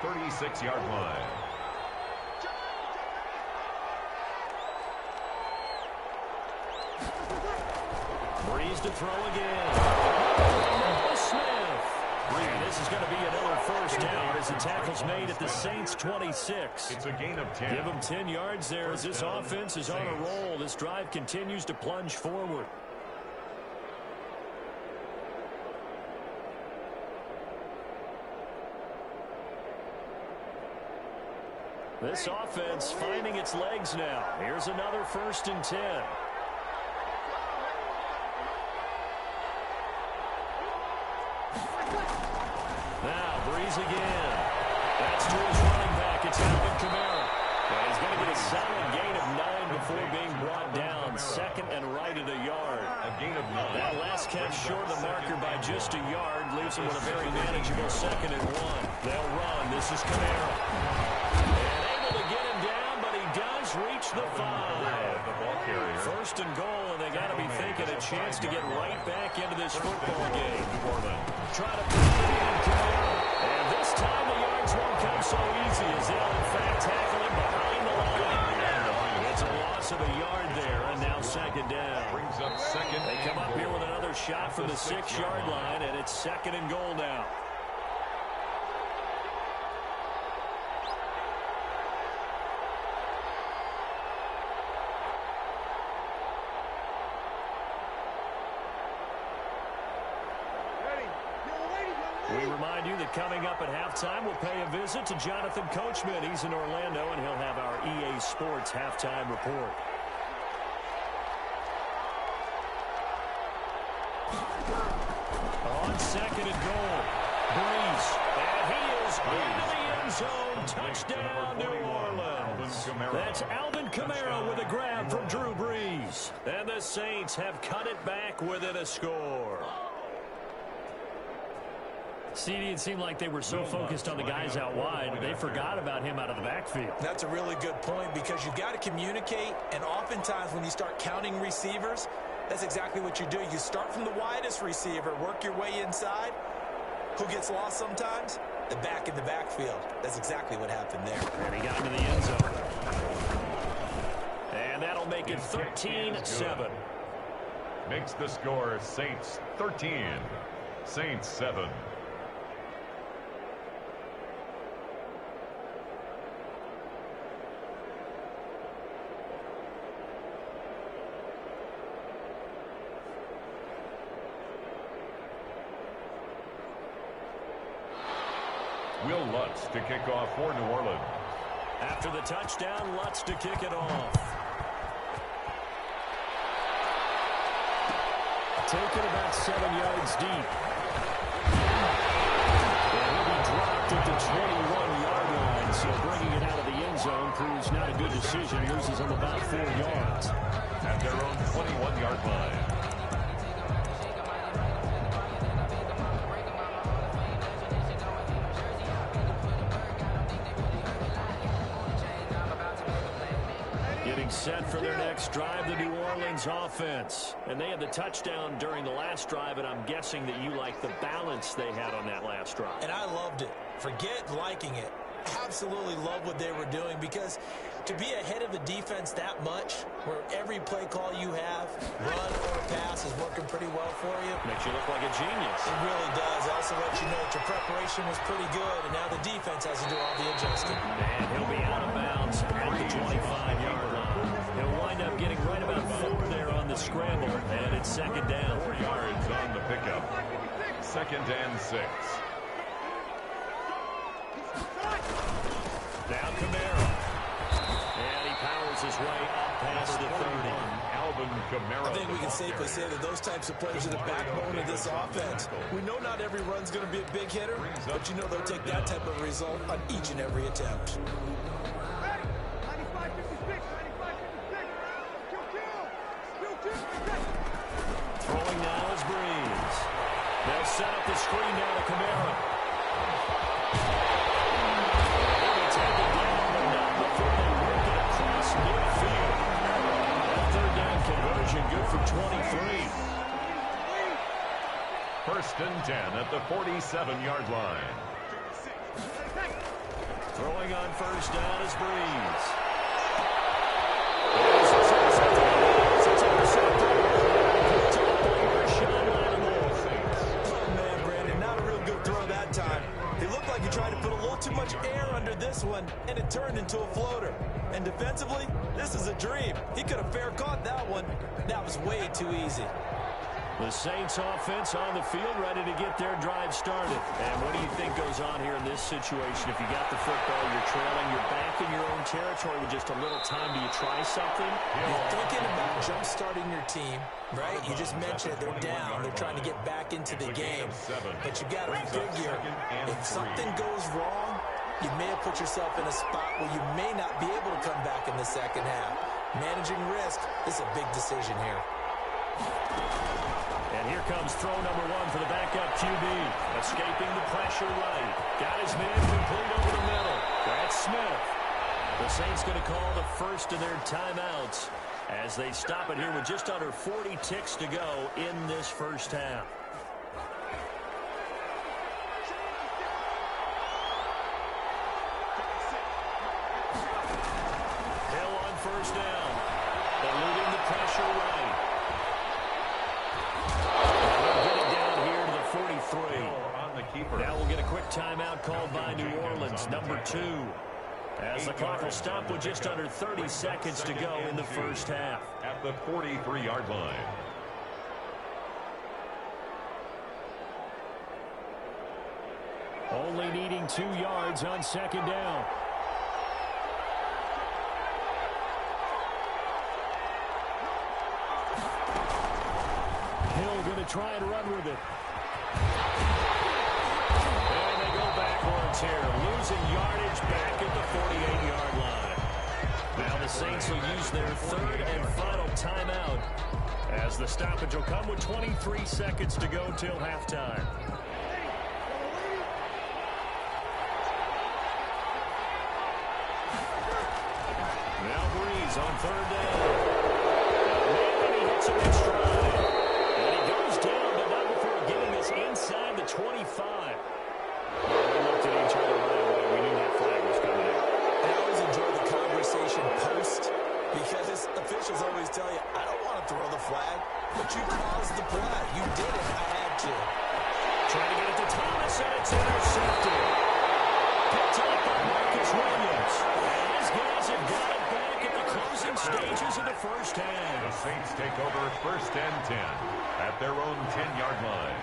36-yard line. Breeze to throw again. Smith. This is going to be another first down as the tackle's made at the Saints' 26. It's a gain of 10. Give them 10 yards there as this offense is on a roll. This drive continues to plunge forward. This offense finding its legs now. Here's another 1st and 10. Now, Breeze again. That's to his running back. It's Alvin Kamara. And he's going to get a solid gain of 9 before being brought down. 2nd and right at a yard. A gain of 9. That last catch short of the marker by just a yard leaves him with a very manageable 2nd and 1. They'll run. This is Kamara. And able to get him down, but he does reach the 5. First and goal, and they got to be thinking a chance to get right back into this football game. Try to put it in Kamara. And this time the yards won't come so easy as they'll in fact tackle him behind the line. It's a loss of a yard there, and now 2nd down. Brings up 2nd. They come up here with another shot from the 6-yard line, and it's 2nd and goal now. We remind you that coming up at halftime, we'll pay a visit to Jonathan Coachman. He's in Orlando, and he'll have our EA Sports halftime report. On 2nd and goal, Breeze. And he is into the end zone. Touchdown, New Orleans. That's Alvin Kamara with a grab from Drew Brees. And the Saints have cut it back within a score. CD, it seemed like they were so focused on the guys out wide, they forgot about him out of the backfield. That's a really good point because you've got to communicate, and oftentimes when you start counting receivers, that's exactly what you do. You start from the widest receiver, work your way inside. Who gets lost sometimes? The back in the backfield. That's exactly what happened there. And he got into the end zone. And that'll make it 13-7. Makes the score Saints 13, Saints 7. Will Lutz to kick off for New Orleans. After the touchdown, Lutz to kick it off. Taken about 7 yards deep. And he'll be dropped at the 21-yard line. So So bringing it out of the end zone proves not a good decision. Loses them about 4 yards. At their own 21-yard line. Getting set for their next drive, the New Orleans offense. And they had the touchdown during the last drive, and I'm guessing that you like the balance they had on that last drive. And I loved it. Forget liking it. Absolutely love what they were doing, because to be ahead of the defense that much, where every play call you have, run or pass, is working pretty well for you. Makes you look like a genius. It really does. It also lets you know that your preparation was pretty good, and now the defense has to do all the adjusting. And he'll be out of bounds at the 25-yard line. He'll wind up getting right about 4 there on the scramble, and it's second down. 4 yards on the pickup. Second and 6. Now Kamara. And he powers his way up past the 30. Alvin Kamara. I think we can safely say that those types of players are the backbone of this offense. We know not every run's going to be a big hitter, but you know they'll take that type of result on each and every attempt. Throwing now is Breeze. They'll set up the screen now to Kamara. They'll be taken down, but not before they work it across midfield. That third down conversion good for 23. First and 10 at the 47-yard line. Throwing on first down is Breeze. Oh, man, Brandon, not a real good throw that time. He looked like he tried to put a little too much air under this one, and it turned into a floater. And defensively, this is a dream. He could have fair caught that one. That was way too easy. The Saints offense on the field, ready to get their drive started. And what do you think goes on here in this situation? If you got the football, you're trailing, you're back in your own territory with just a little time. Do you try something? You're thinking about jump-starting your team, right? You just mentioned it. They're down. They're trying to get back into the game. But you got to figure, if something goes wrong, you may have put yourself in a spot where you may not be able to come back in the second half. Managing risk is a big decision here. And here comes throw number 1 for the backup QB. Escaping the pressure right. Got his man complete over the middle. That's Smith. The Saints going to call the first of their timeouts as they stop it here with just under 40 ticks to go in this first half. Hill on first down. Eluding the pressure right. Now we'll get a quick timeout called by New Orleans, number 2. As the clock will stop with just under 30 seconds to go in the first half. At the 43-yard line. Only needing 2 yards on second down. Hill going to try and run with it. And they go backwards here, losing yardage back at the 48-yard line. Now the Saints will use their third and final timeout as the stoppage will come with 23 seconds to go till halftime. Now Breeze on third down. And he hits him in stride. And he goes down, but not before getting us inside the 25. We looked at each other right away. We knew that flag was coming out. I always enjoy the conversation post, because officials always tell you, I don't want to throw the flag, but you caused the play. You did it. I had to. Trying to get it to Thomas, and it's intercepted. Picked up by Marcus Williams. And his guys have got it back at the closing stages of the first half. The Saints take over first and 10 at their own 10-yard line.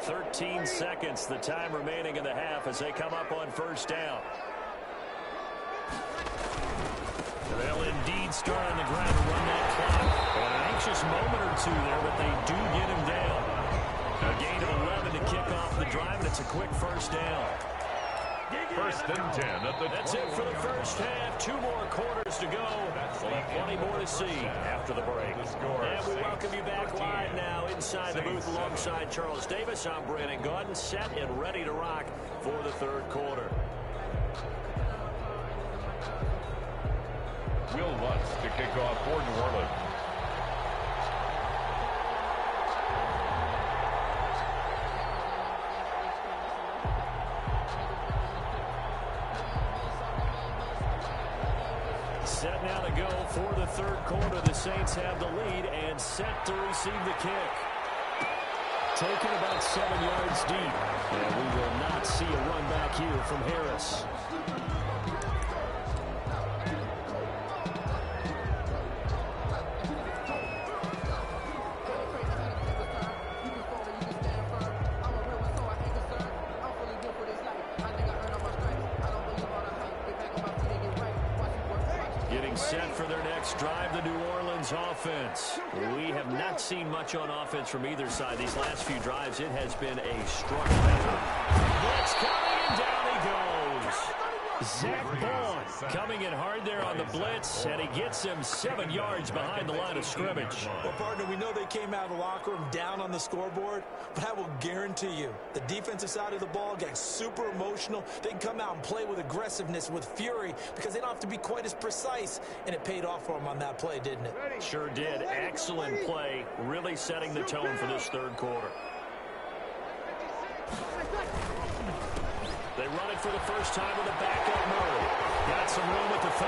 "13 seconds, the time remaining in the half as they come up on first down. They'll indeed start on the ground and run that clock. precious moment or two there, but they do get him down. A gain of 11 to kick off the drive, and it's a quick first down. First and 10 at the That's it for the first half. 2 more quarters to go. We'll have plenty more to see after the break. And we welcome you back live now inside the booth alongside Charles Davis. I'm Brandon Gaudin, set and ready to rock for the third quarter. Will Lutz to kick off for New Orleans. Set now to go for the third quarter. The Saints have the lead and set to receive the kick. Taken about 7 yards deep. And we will not see a run back here from Harris. Set for their next drive, the New Orleans offense. We have not seen much on offense from either side. These last few drives, it has been a struggle effort. Blitz coming, and down he goes. Zach Bond coming in hard there on the blitz, and he gets him 7 yards behind the line of scrimmage. Well, partner, we know they came out of the locker room down on the scoreboard, but I will guarantee you the defensive side of the ball gets super emotional. They can come out and play with aggressiveness, with fury, because they don't have to be quite as precise, and it paid off for them on that play, didn't it? Sure did. Excellent play, really setting the tone for this third quarter. They run it for the first time with a backup Murray. Got some room at the 30.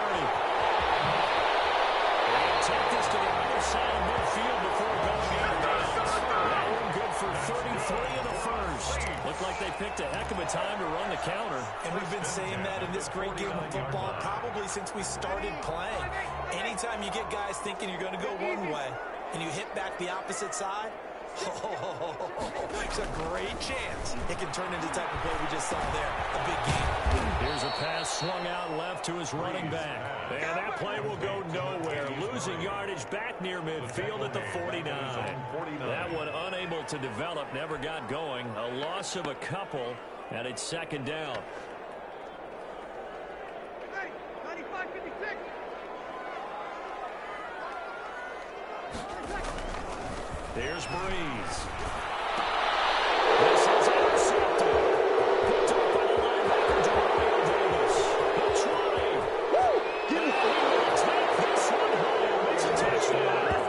They'll take this to the other side of midfield before going out of bounds. That one good for 33 in the first. Looked like they picked a heck of a time to run the counter. And we've been saying that in this great game of football probably since we started playing. Anytime you get guys thinking you're going to go one way and you hit back the opposite side, it's a great chance it can turn into the type of play we just saw there. A big game. Here's a pass swung out left to his running back. And that play will go nowhere. Losing yardage back near midfield at the 49. That one unable to develop, never got going. A loss of a couple, and it's second down. There's Breeze. This is intercepted. Picked up by the linebacker, Jerome Davis. He'll try. And he will take this one home. It's a touchdown.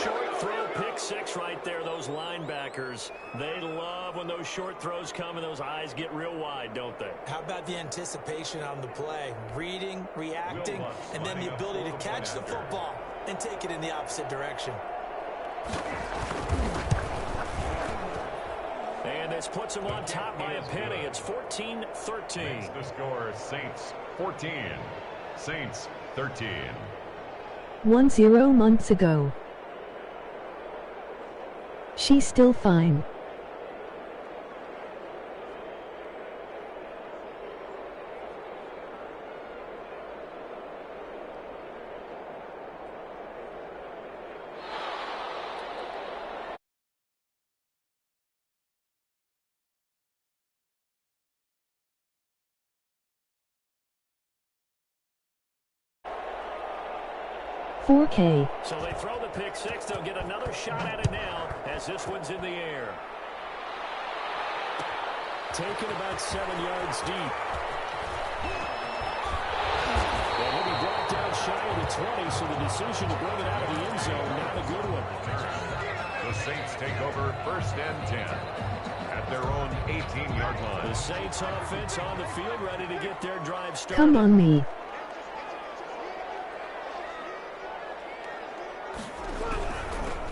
Short throw, pick six right there. Those linebackers, they love when those short throws come and those eyes get real wide, don't they? How about the anticipation on the play? Reading, reacting, and then the ability to catch the football and take it in the opposite direction. And this puts them on top by a penny. It's 14-13. The score, Saints 14, Saints 13. 10 months ago. She's still fine. $4K. So they throw the pick six. They'll get another shot at it now as this one's in the air. Taken about 7 yards deep. And he'll be brought down shy of the 20, so the decision to bring it out of the end zone, not a good one. The Saints take over first and 10 at their own 18-yard line. The Saints offense on the field, ready to get their drive started. Come on me.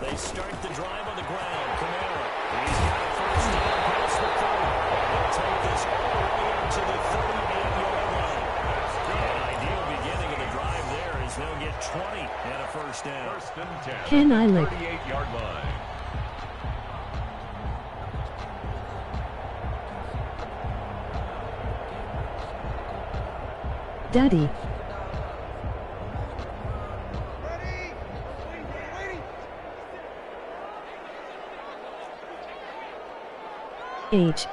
They start the drive on the ground. Kamara. He's got a first down past the 30. They'll take this all the way up to the 38-yard line. An ideal beginning of the drive there is they'll get 20 and a first down. First and 10. Can I lick? 38-yard line. Daddy. H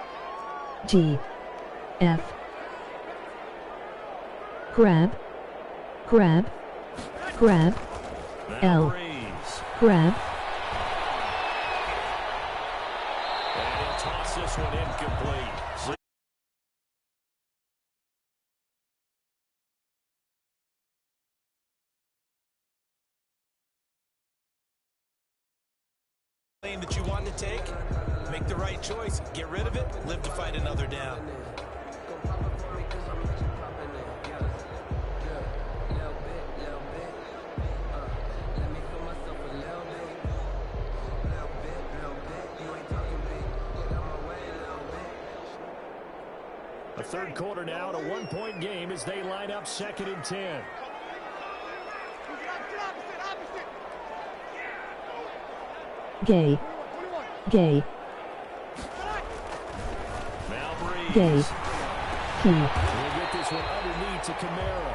G F. Grab, grab, grab. L. Grab. And he'll toss this one incomplete. That you want to take, make the right choice, get rid of it, live to fight another down. A third quarter now, and a one-point game as they line up 2nd and 10. Gay. Gay. Gay. Key. We'll get this one underneath to Kamara.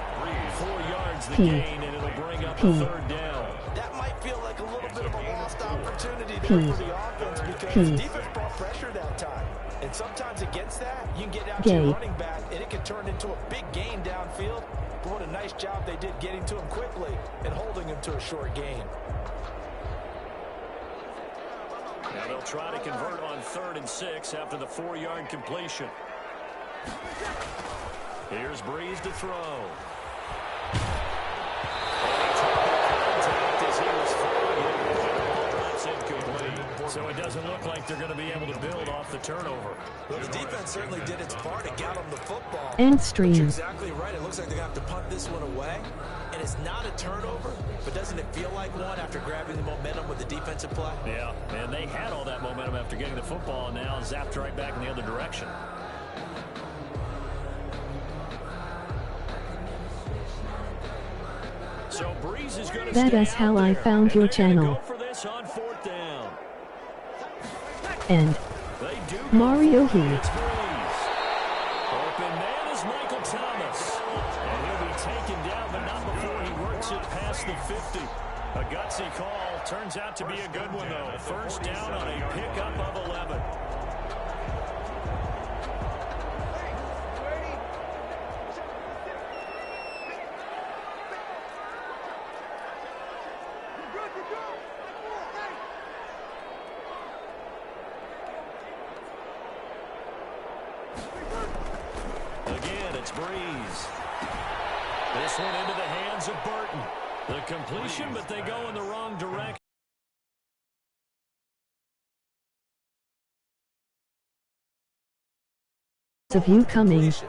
4 yards the Key. gain, and it'll bring up a Key. 3rd down. That might feel like a little bit of a lost opportunity there Key. for the offense because Key. the defense brought pressure that time. And sometimes against that, you can get out to Gay. your running back, and it can turn into a big gain downfield. But what a nice job they did getting to him quickly and holding him to a short gain. Now they'll try to convert on 3rd and 6 after the 4-yard completion. Here's Breeze to throw. As he was drops incomplete. So it doesn't look like they're going to be able to build off the turnover. Well, the defense certainly did its part to get them the football. End stream. But you're exactly right. It looks like they're going to have to punt this one away. And it's not a turnover, but doesn't it feel like one after grabbing the momentum with the defensive play? Yeah, and they had all that momentum after getting the football, and now zapped right back in the other direction. So Breeze is going to That stay is how out I there, found and your they're gonna channel. go for this on 4th down. And They do go Mario for it. Heat. It's Breeze. Open man is Michael Thomas. And he'll be taken down, but not before he works it past the 50. A gutsy call. Turns out to be a good one, though. 1st down on a pickup of 11. Again, it's Breeze. This one into the hands of Burton. The completion, but they go in the wrong direction. Of you coming. This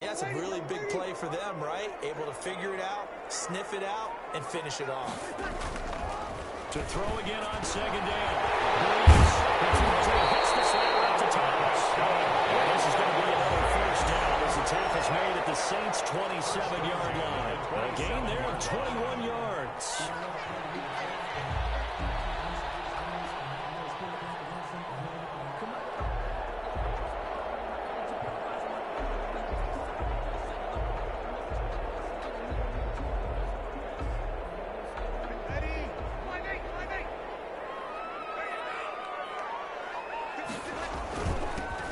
That's a really big play for them, right? Able to figure it out, sniff it out, and finish it off. To throw again on 2nd down. Breeze. Hits the slant out to Thomas. And this is going to be another 1st down as the tackle's made at the Saints' 27-yard line. A gain there of 21 yards.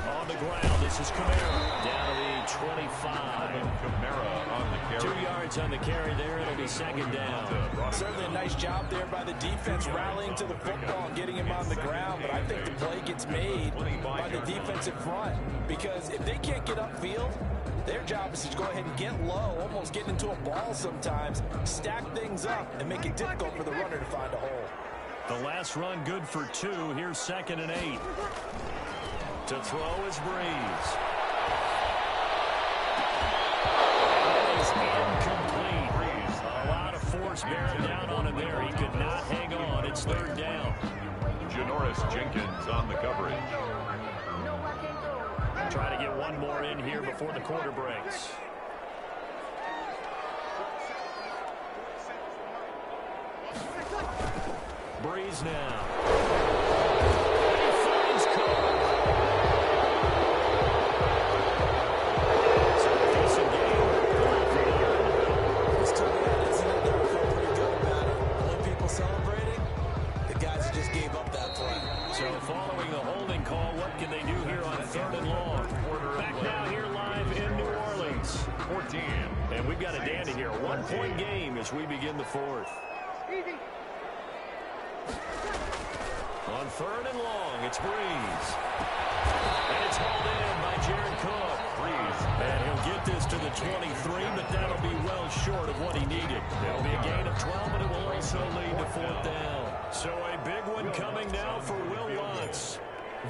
On the ground, this is Kamara. Down to the 25. Kamara on the carry. 2 yards on the carry there. It'll be 2nd down. Certainly a nice job there by the defense rallying to the football and getting him on the ground, but I think the play gets made by the defensive front because if they can't get upfield, their job is to go ahead and get low, almost get into a ball sometimes, stack things up, and make it difficult for the runner to find a hole. The last run good for 2. Here's 2nd and 8. To throw is Breeze. That is incomplete. A lot of force bearing down on him there. He could not hang on. It's 3rd down. Janoris Jenkins on the coverage. Try to get one more in here before the quarter breaks. Breeze now. He finds Cook. So a decent game. It's too bad, isn't it? They feel pretty good about it. celebrating? The guys who just gave up that play. So following the holding call, what can they do here on 3rd and long? Back now here live in New Orleans. 14. And we've got a dandy here. 1-point game as we begin the 4th. On 3rd and long, it's Breeze. And it's hauled in by Jared Cook. Breeze. And he'll get this to the 23, but that'll be well short of what he needed. It'll be a gain of 12, but it will also lead to 4th down. So a big one coming now for Will Lutz.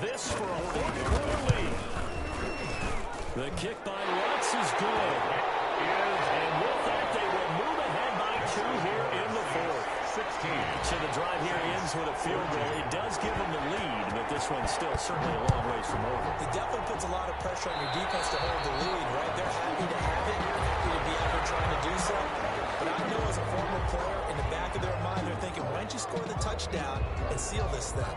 This for a 4th-quarter lead. The kick by Lutz is good. And with that, they will move ahead by 2 here in the 4th. 16. So the drive here ends with a field goal. It does give them the lead, but this one's still certainly a long ways from over. It definitely puts a lot of pressure on your defense to hold the lead, right? They're happy to have it. They're happy to be out there trying to do so. But I know as a former player, in the back of their mind, they're thinking, why don't you score the touchdown and seal this thing?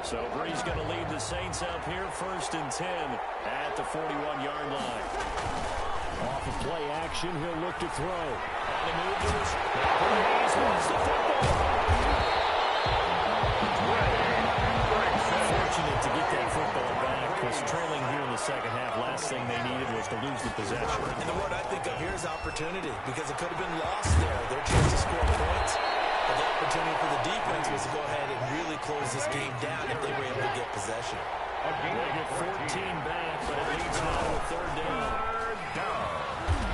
So Breeze going to lead the Saints up here, 1st and 10 at the 41-yard line. Off of play action, he'll look to throw. On the move to his Breeze wants the football. Fortunate to get that football back. Was trailing here in the second half. Last thing they needed was to lose the possession. And the word I think of here is opportunity, because it could have been lost there. Their chance to score points. But the opportunity for the defense was to go ahead and really close this game down if they were able to get possession. They get 14 back, but it leads now to a 3rd down.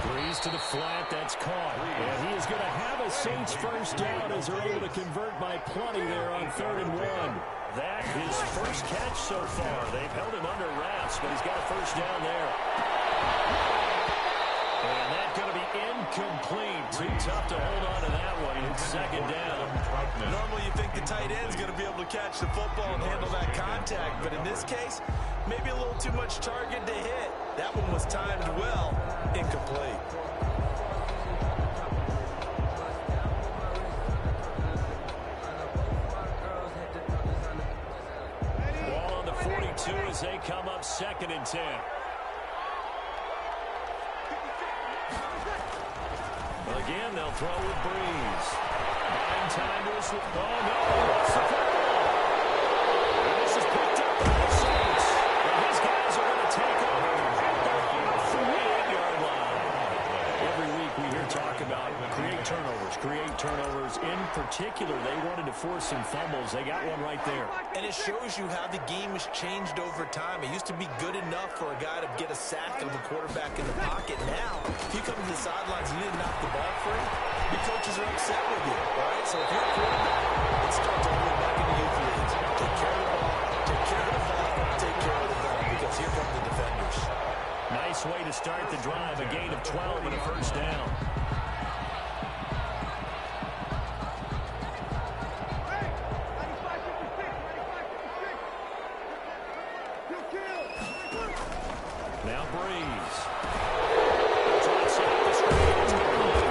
Breeze to the flat, that's caught. And he is going to have a Saints 1st down as they're able to convert by plenty there on 3rd and 1. That his first catch so far. They've held him under wraps, but he's got a 1st down there. And that's going to be incomplete. Too tough to hold on to that one. It's 2nd down. Normally you think the tight end's going to be able to catch the football and handle that contact. But in this case, maybe a little too much target to hit. That one was timed well. Incomplete. Ball on the 42 as they come up 2nd and 10. Again, they'll throw with Breeze. Buying time to his... Oh, no! That's the football! And this is picked up by the Saints. And his guys are going to take over at their own 48-yard line. Every week we hear talk about create turnovers. In particular, they wanted to force some fumbles. They got one right there. And it shows you how the game has changed over time. It used to be good enough for a guy to get a sack of a quarterback in the pocket. Now, if you come to the sidelines and you didn't knock the ball free, your coaches are upset with you, all right? So if you're a quarterback, it starts all the way back into youth leagues. Take care of the ball, take care of the ball, take care of the ball, because here come the defenders. Nice way to start the drive. A gain of 12 and a 1st down. Now Breeze. Drops it up the screen. It's complete.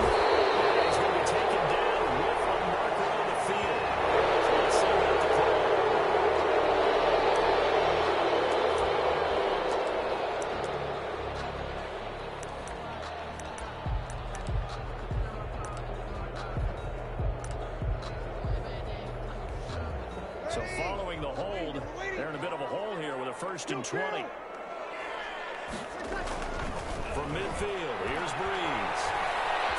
And he's going to be taken down with a marker on the field. So let's see about the call. So following the hold, they're in a bit of a hole here with a 1st and 20. From midfield, here's Breeze.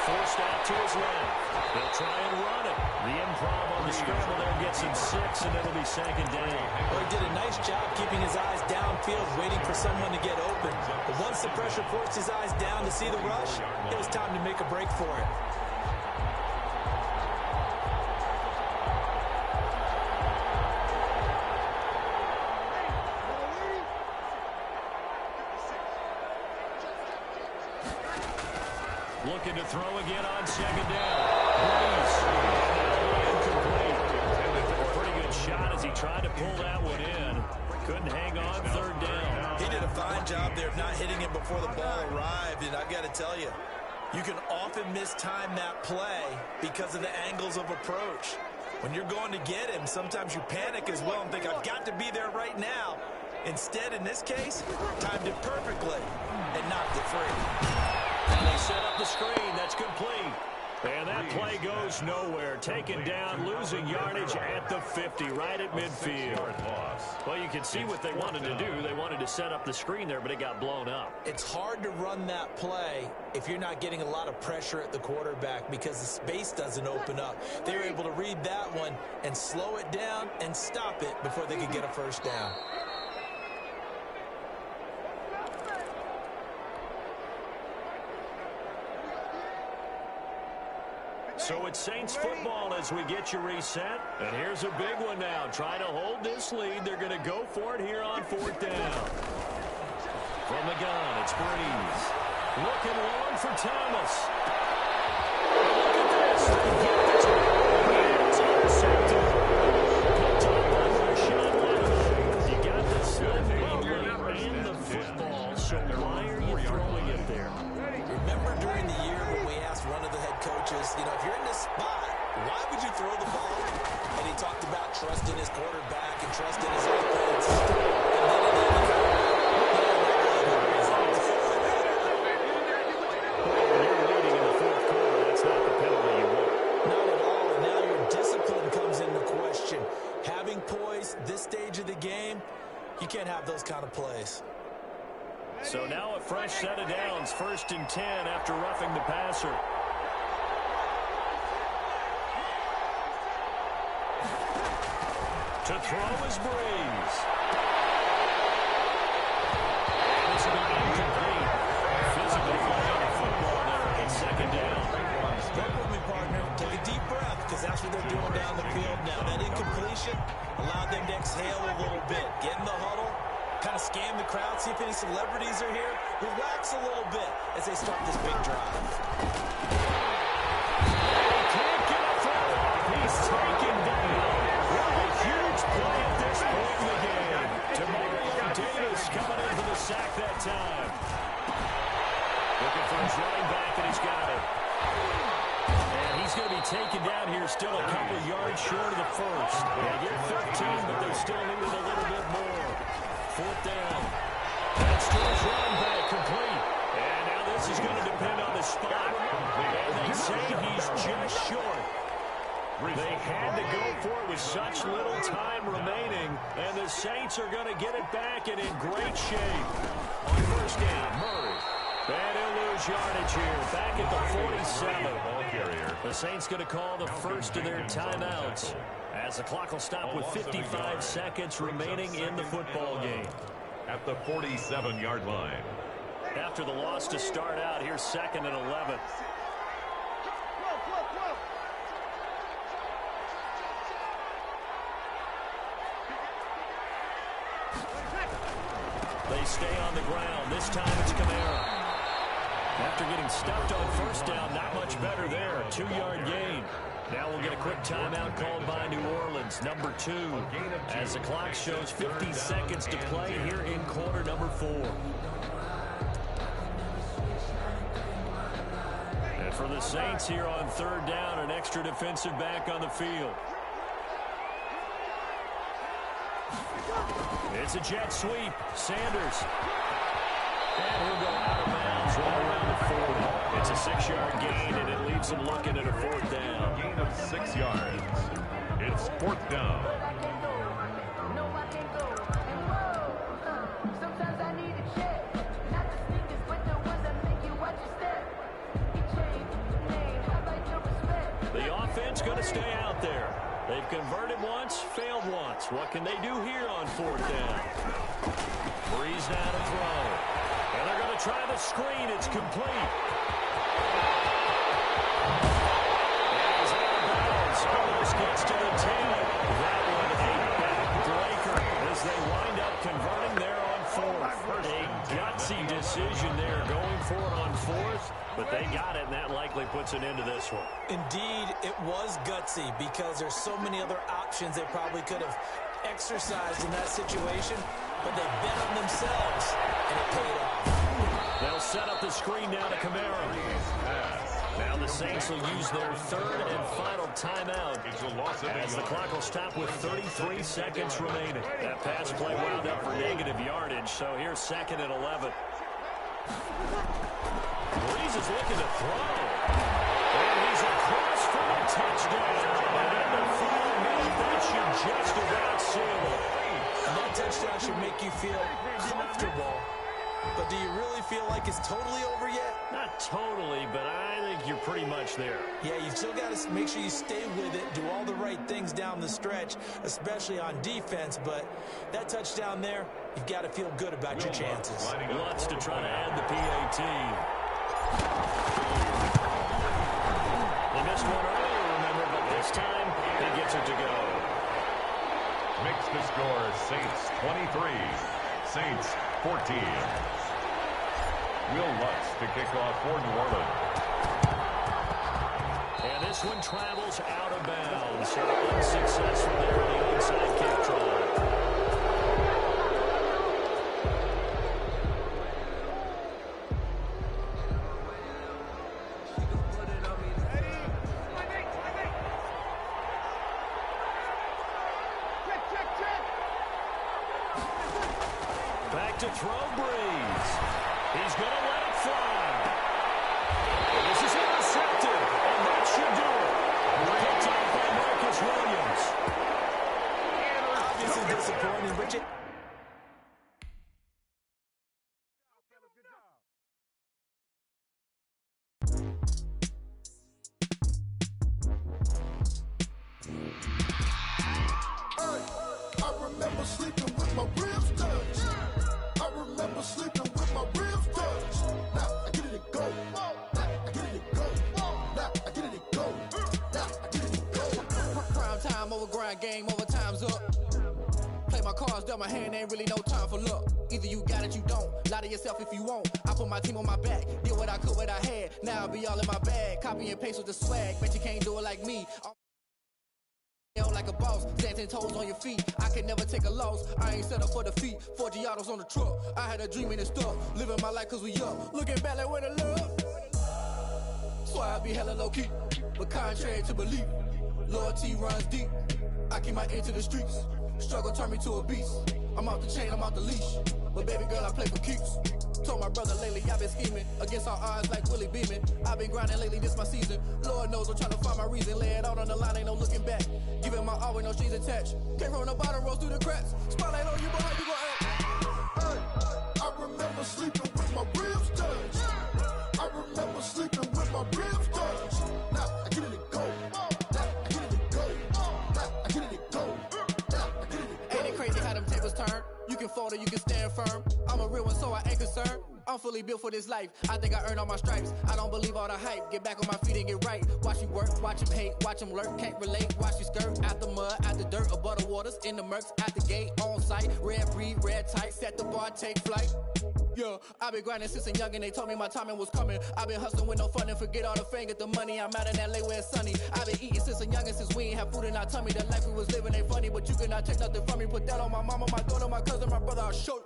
Forced out to his left. They'll try and run it. The improv on the scramble there gets him 6, and it'll be 2nd down. Well, he did a nice job keeping his eyes downfield, waiting for someone to get open. But once the pressure forced his eyes down to see the rush, it was time to make a break for it. Looking to throw again on 2nd down. Breeze. Incomplete. A pretty good shot as he tried to pull that one in. Couldn't hang on 3rd down. He did a fine job there of not hitting it before the ball arrived. And I've got to tell you, you can often mistime that play because of the angles of approach. When you're going to get him, sometimes you panic as well and think, I've got to be there right now. Instead, in this case, timed it perfectly and knocked it free. And they set up the screen. That's complete. And that play goes nowhere. Taken down, losing yardage at the 50, right at midfield. Well, you can see what they wanted to do. They wanted to set up the screen there, but it got blown up. It's hard to run that play if you're not getting a lot of pressure at the quarterback because the space doesn't open up. They were able to read that one and slow it down and stop it before they could get a first down. So it's Saints football as we get you reset. And here's a big one now. Trying to hold this lead. They're going to go for it here on fourth down. From the gun, it's Breeze. Looking long for Thomas. Look at this. They get this ball. It's intercepted. Picked up by Rashawn Leonard. You got the slim lead and the football, so why are you throwing it there? Remember during the year when we asked one of the head coaches, you know, if you're in this spot, why would you throw the ball? And he talked about trusting his quarterback and trusting his offense. And then it didn't come. When you're leading in the fourth quarter, that's not the penalty you want. Not at all, and now your discipline comes into question. Having poise this stage of the game, you can't have those kind of plays. So now a fresh set of downs, 1st and 10 after roughing the passer. To throw is Breeze. This is going to be incomplete. Physically flying the football there at 2nd down. Stick with me, partner. Take a deep breath because that's what they're doing down the field now. That incompletion allowed them to exhale a little bit. Get in the huddle. Kind of scan the crowd, see if any celebrities are here. Relax a little bit as they start this big drive. They can't get a throw off. He's taken down. What a huge play at this point in the game. Tamario Davis coming in for the sack that time. Looking for his running back, and he's got it. And he's going to be taken down here, still a couple yards short of the first. They get 15, but they still need it a little bit more. 4th down. That's to his running back, complete. And now this is going to depend on the spot. And they say he's just short. They had to go for it with such little time remaining. And the Saints are going to get it back and in great shape. On 1st down, Murray. And he'll lose yardage here. Back at the 47. The Saints going to call the first of their timeouts, as the clock will stop with 55 seconds remaining in the football game. At the 47-yard line. After the loss to start out, here's 2nd and 11. They stay on the ground. This time it's Kamara. After getting stuffed on 1st down, not much better there. 2-yard gain. Now we'll get a quick timeout called by New Orleans, number 2, as the clock shows 50 seconds to play here in quarter number 4. And for the Saints here on 3rd down, an extra defensive back on the field. It's a jet sweep. Sanders. And he'll go out of bounds right around the 40. It's a 6-yard gain, and it leaves him looking at a 4th down. A gain of 6 yards. It's 4th down. The offense going to stay out there. They've converted once, failed once. What can they do here on 4th down? Breeze now to throw. And they're going to try the screen. It's complete. And he's out of bounds. Almost gets to the 10. That one a backbreaker as they wind up converting there on 4th. A gutsy decision there going for it on 4th, but they got it, and that likely puts an end to this one. Indeed, it was gutsy because there's so many other options they probably could have exercised in that situation, but they bet on themselves, and it paid off. They'll set up the screen now to Kamara. Now the Saints will use their third and final timeout as the clock will stop with 33 seconds remaining. That pass play wound up for negative yardage, so here's 2nd and 11. Breeze is looking to throw. And he's across for the touchdown. And in the 5 minute, that should just about seal it. That touchdown should make you feel comfortable. But do you really feel like it's totally over yet? Not totally, but I think you're pretty much there. Yeah, you still got to make sure you stay with it, do all the right things down the stretch, especially on defense. But that touchdown there, you've got to feel good about your chances. Lutz to try to add the PAT. He missed one earlier, remember, but this time he gets it to go. Makes the score Saints 23, Saints 14. Will Lutz to kick off for New Orleans. And this one travels out of bounds. So unsuccessful there in the onside kick try. Back to throw, Breeze. He's going to let it fly. And this is intercepted, and that should do it. Picked off by Marcus Williams. Obviously disappointing, but I remember sleeping with my ribs touched. I remember sleeping with my ribs touched. Now I get it go. Now I get it go. Now I get it go. Now I get it go. Prime time over grind game, over time's up. Play my cards, dealt my hand, ain't really no time for luck. Either you got it, you don't. Lie to yourself if you won't. I put my team on my back, did what I could, what I had. Now I'll be all in my bag. Copy and paste with the swag. Bet you can't do it like me. Like a boss, standing toes on your feet. I can never take a loss. I ain't set up for defeat. 4 Giottos on the truck. I had a dream and it's stuck. Living my life cause we up. Looking back like where the love. So I be hella low key. But contrary to belief, loyalty runs deep. I keep my ear to the streets. Struggle turned me to a beast. I'm out the chain, I'm out the leash. But baby girl, I play for keeps. Told my brother lately I've been scheming against all odds like Willie Beeman. I've been grinding lately, this my season. Lord knows I'm trying to find my reason. Lay it out on the line, ain't no looking back. Giving my all with no strings attached. Came from the bottom, rose through the cracks. Spotlight on you, but how you gon' act? I remember sleeping with my ribs touched. I remember sleeping with my ribs touched. Now I get it go. Now I get it go. Now I get it go. Now I get it go. Ain't it crazy how them tables turn? You can fold or you can stand firm. I'm a real one, so I ain't concerned. I'm fully built for this life. I think I earned all my stripes. I don't believe all the hype. Get back on my feet and get right. Watch you work, watch him hate, watch him lurk. Can't relate, watch you skirt. Out the mud, out the dirt, above the waters, in the murks, out the gate, on site. Red breed, red tight, set the bar, take flight. Yeah, I been grinding since a young and they told me my timing was coming. I been hustling with no fun and forget all the fame, get the money. I'm out in LA where it's sunny. I been eating since a young and since we ain't have food in our tummy. The life we was living ain't funny, but you cannot take nothing from me. Put that on my mama, my daughter, my cousin, my brother, I'll show you.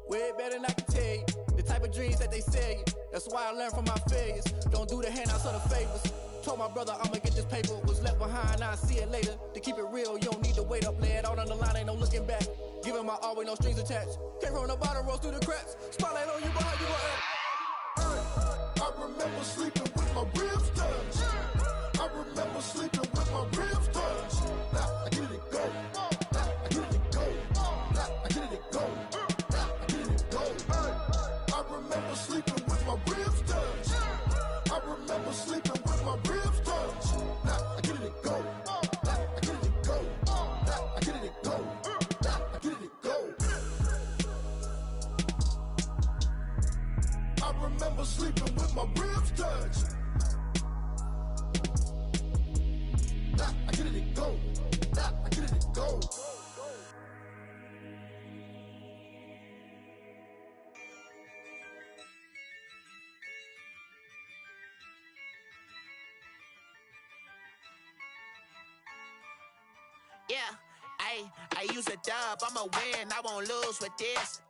Way better than I can tell you. The type of dreams that they sell you. That's why I learned from my failures. Don't do the handouts or the favors. Told my brother I'ma get this paper. Was left behind, I'll see it later. To keep it real, you don't need to wait up. Lay it out on the line, ain't no looking back. Giving my all with no strings attached. Came from the bottom, rose through the cracks. Spotlight on you, but how you gon' act? I remember sleeping with my ribs touched. I remember sleeping with my ribs touched. Now I get it go. Now I get it go. Now I get it go. Now I get it go. I remember sleeping with my ribs touched. I remember sleeping with my ribs touched. Now I get it go. Now I get it go. Now I get it go. Now I get it go. I remember sleeping with my ribs touched. Now I get it go. Now I get it go. Yeah, I use a dub, I'ma win, I won't lose with this.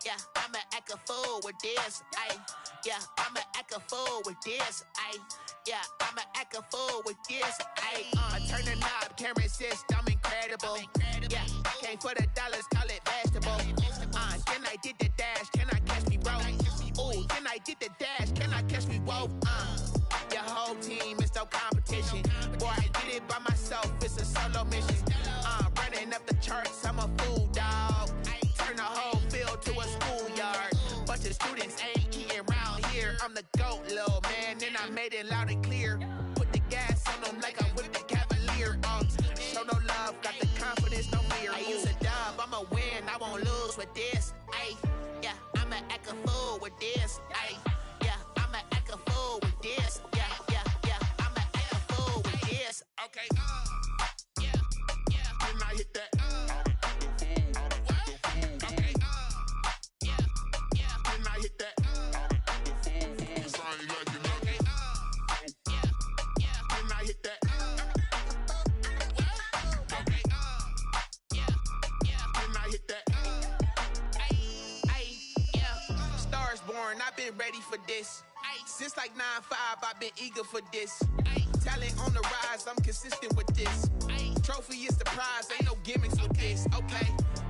Yeah, I'ma act a fool with this, ayy. Yeah, I'ma act a fool with this, ayy. Yeah, I'ma act a fool with this, ayy. I turn the knob, camera assist, I'm incredible. Yeah, came for the dollars, call it vegetable. Then I did the dash, can I catch me, bro? Ooh, then I did the dash, can I catch me, whoa? Your whole team is no competition. Boy, I did it by myself, it's a solo mission. Running up the charts, I'm a fool, dog. Turn the whole field to a schoolyard. Bunch of students ain't eating round here. I'm the GOAT, little man, and I made it loud and clear. Put the gas on them like I whipped the Cavalier. Show no love, got the confidence, no fear. I use a dub, I'ma win, I won't lose with this. Ayy, yeah, I'ma act a fool with this. Ayy, yeah, I'ma act a fool with this. Yeah, yeah, yeah, I'ma act a fool with this. Okay, yeah, yeah, then I hit that. Okay, yeah, yeah, then I hit that. Cause I ain't like it. Okay, yeah, yeah, then I hit that. Okay, yeah, yeah, then I hit that. Stars born, I've been ready for this. Since like 9-5, I've been eager for this. Talent on the rise, I'm consistent with this. Trophy is the prize, ain't no gimmicks with this. Okay,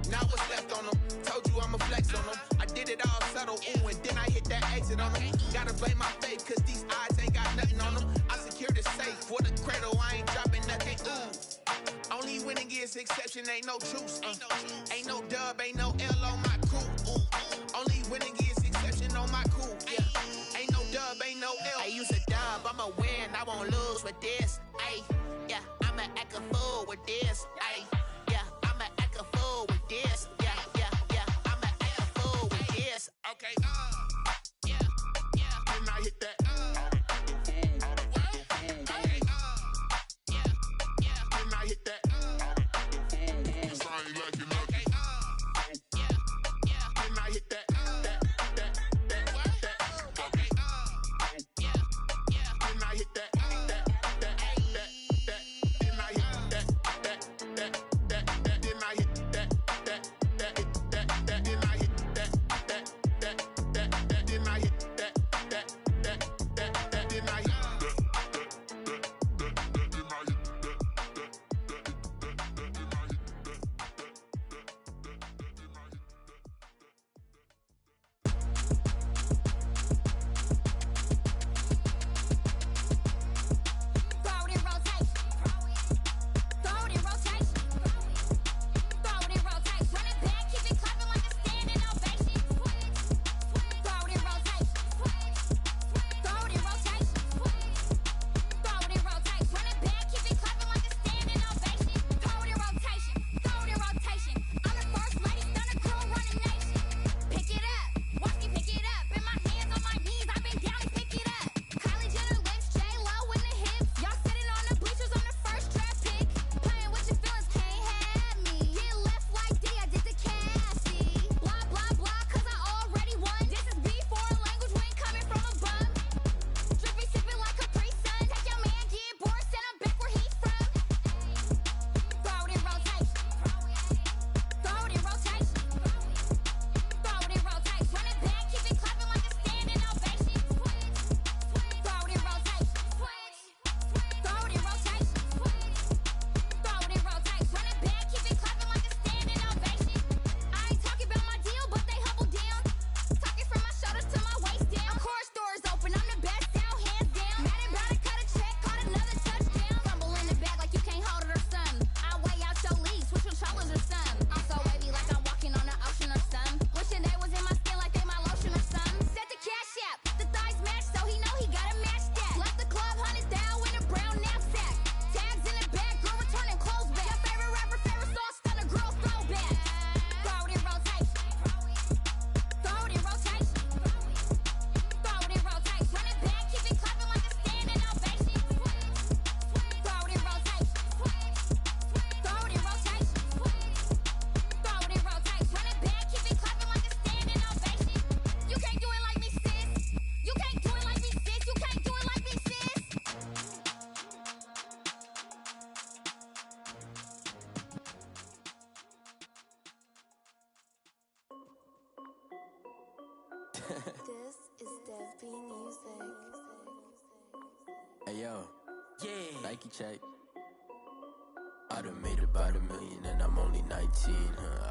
now what's left on them? Told you I'ma flex on them. I did it all subtle, ooh, and then I hit that exit on them. Gotta blame my faith, cause these odds ain't got nothing on them. I secure the safe for the cradle, I ain't dropping nothing, ooh. Only winning is exception, ain't no truce. Ain't no dub, ain't no L on my crew. Only winning is exception on my crew. Yeah, ain't no dub, ain't no L. I use a dub, I'ma win, I won't lose with this. Ay, yeah, I'ma act a fool with this. Ay, yeah, I'ma act a fool with this. Yeah, yeah, yeah, I'ma act a fool with this. Okay, yeah, yeah, then I hit that. Okay, yeah, yeah, then I hit that. Cause I ain't like it. Okay, yeah, yeah, then I hit that. Okay, yeah, yeah, then I hit that. This is Dev B Music. Hey yo, yeah, Nike check. I done made about $1 million and I'm only 19.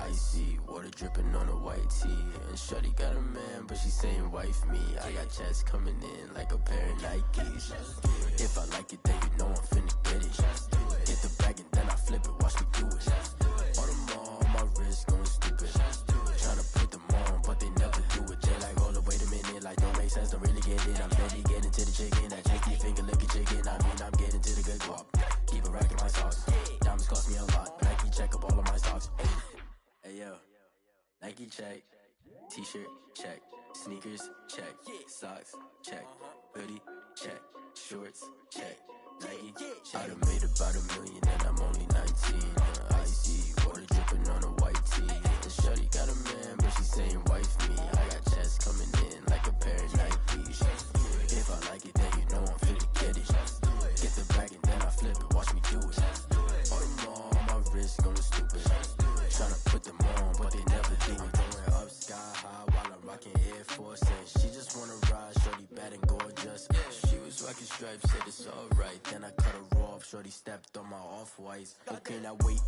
Icy water dripping on a white tee. And shorty got a man, but she saying wife me. I got checks coming in like a pair of Nikes. If I like it, then you know I'm finna get it. Get the bag and then I flip it, watch me do it. All on my wrist going stupid. Tryna put them on, but they never do it. They like, hold up, wait a minute, like don't make sense, don't really get it. I'm steady getting to the chicken, that chicky finger licking chicken. I mean, I'm getting to the good guap. Keep a rack in my socks. Diamonds cost me a lot. Nike check up all of my stocks. Hey yo, Nike check. T-shirt check. Sneakers check. Socks check. Hoodie check. Shorts check. Nike I done made about $1 million and I'm only 19. Icy water dripping on a white tee. And shorty got a man, but she saying wife me. I got checks coming in like a pair of Nikes. If I like it, then you know I'm finna get it. Get the bag and then I flip it, watch me do it. All them on my wrist going stupid. Tryna put them on, but they never do it. Going up sky high while I'm rocking Air Force. And she just wanna ride, shorty bad and gorgeous. She was rocking stripes, said it's alright. Then I cut her off, shorty stepped on my off-whites. Okay, now wait.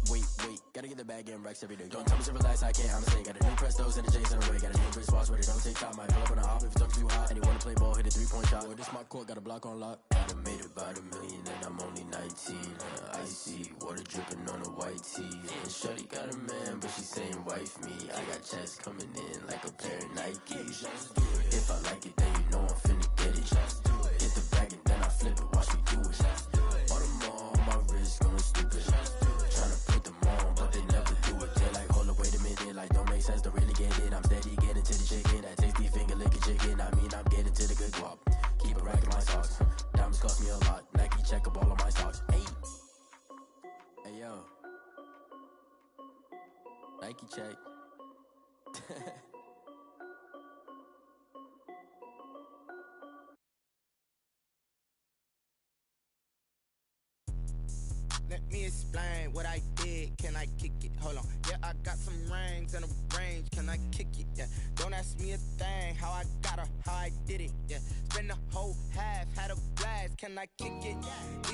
Gotta get the bag and racks every day. Don't tell me to relax, I can't, I'ma say. Got a new Prestos and the J's in the way. Got a new Chris Watch, but it don't take time. Might pull up on a hop if it talks too hot. And you wanna play ball, hit a 3-point shot. Or this my court, got a block on lock. I done made about $1 million and I'm only 19. Icy water dripping on a white tee. And shorty got a man, but she saying wife me. I got checks coming in like a pair of Nikes. If I like it, then you know I'm finna get it. Get the bag and then I flip it, watch me do it. All them on my wrist going stupid. Tryna put them on, but they never do it. They like, hold up, wait a minute, like don't make sense, don't really get it. I'm steady getting to the chicken, that tasty finger licking chicken. I mean, I'm getting to the good guap. Keep a rack in my socks. Diamonds cost me a lot. Nike check up all of my stocks. Hey yo, Nike check. Let me explain what I did. Can I kick it? Hold on. Yeah, I got some rings and a range. Can I kick it? Yeah. Don't ask me a thing. How I got her, how I did it. Yeah. Spend the whole half, had a blast. Can I kick it?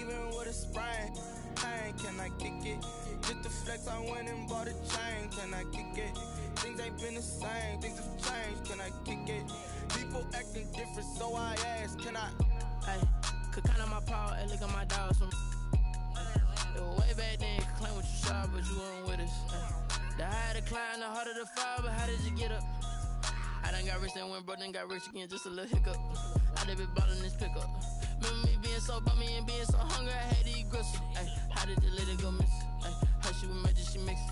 Even with a sprain. Pain, can I kick it? Just the flex, I went and bought a chain. Can I kick it? Things ain't been the same. Things have changed. Can I kick it? People acting different, so I ask. Can I? Hey, could count on my power and look at my dogs from. It was way back then, could claim what you saw, but you weren't with us. The higher the climb, the harder the fall, but how did you get up? I done got rich, then went broke, then got rich again, just a little hiccup. I done been ballin' this pickup. Remember me being so bummy and being so hungry, I had to eat gristle. Ay, how did the lady go miss? Ay, her she was magic, she mixed.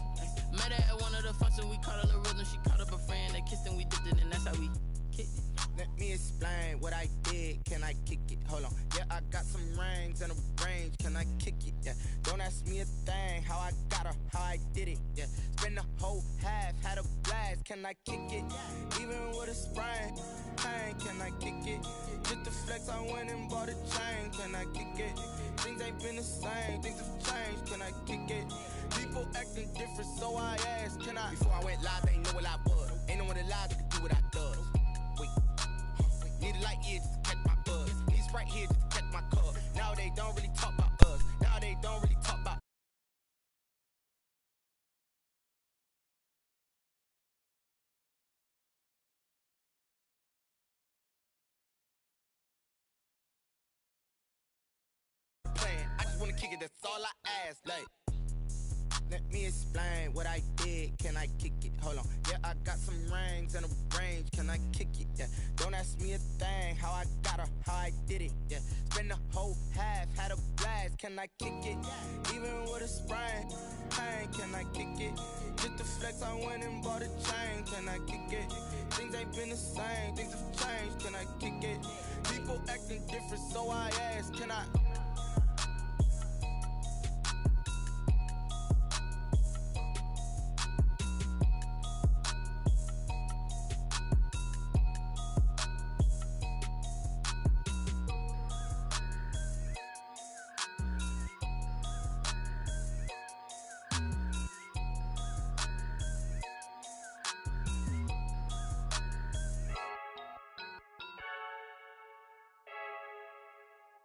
Met her at one of the functions, we caught a little rhythm, she caught up a friend, they kissed and we dipped it, and that's how we kicked it. Let me explain what I did. Can I kick it? Hold on. Yeah, I got some rings and a range. Can I kick it? Yeah. Don't ask me a thing. How I got her, how I did it. Yeah. Spend the whole half, had a blast. Can I kick it? Even with a sprain. Pain, can I kick it? Just the flex, I went and bought a chain. Can I kick it? Things ain't been the same. Things have changed. Can I kick it? People acting different, so I asked. Can I? Before I went live, they ain't know what I was. Ain't no one alive that could do what I does. Need a light here just to catch my buzz. Need Sprite here just to catch my cup. Now they don't really talk about us. Now they don't really talk about. Playing. I just wanna kick it, that's all I ask. Like, let me explain what I did. Can I kick it? Hold on. Yeah, I got some rings and a range. Can I kick it? Yeah. Don't ask me a thing. How I got her, how I did it. Yeah. Spend the whole half, had a blast. Can I kick it? Even with a sprain. Pain, can I kick it? Just the flex, I went and bought a chain. Can I kick it? Things ain't been the same. Things have changed. Can I kick it? People acting different, so I ask. Can I?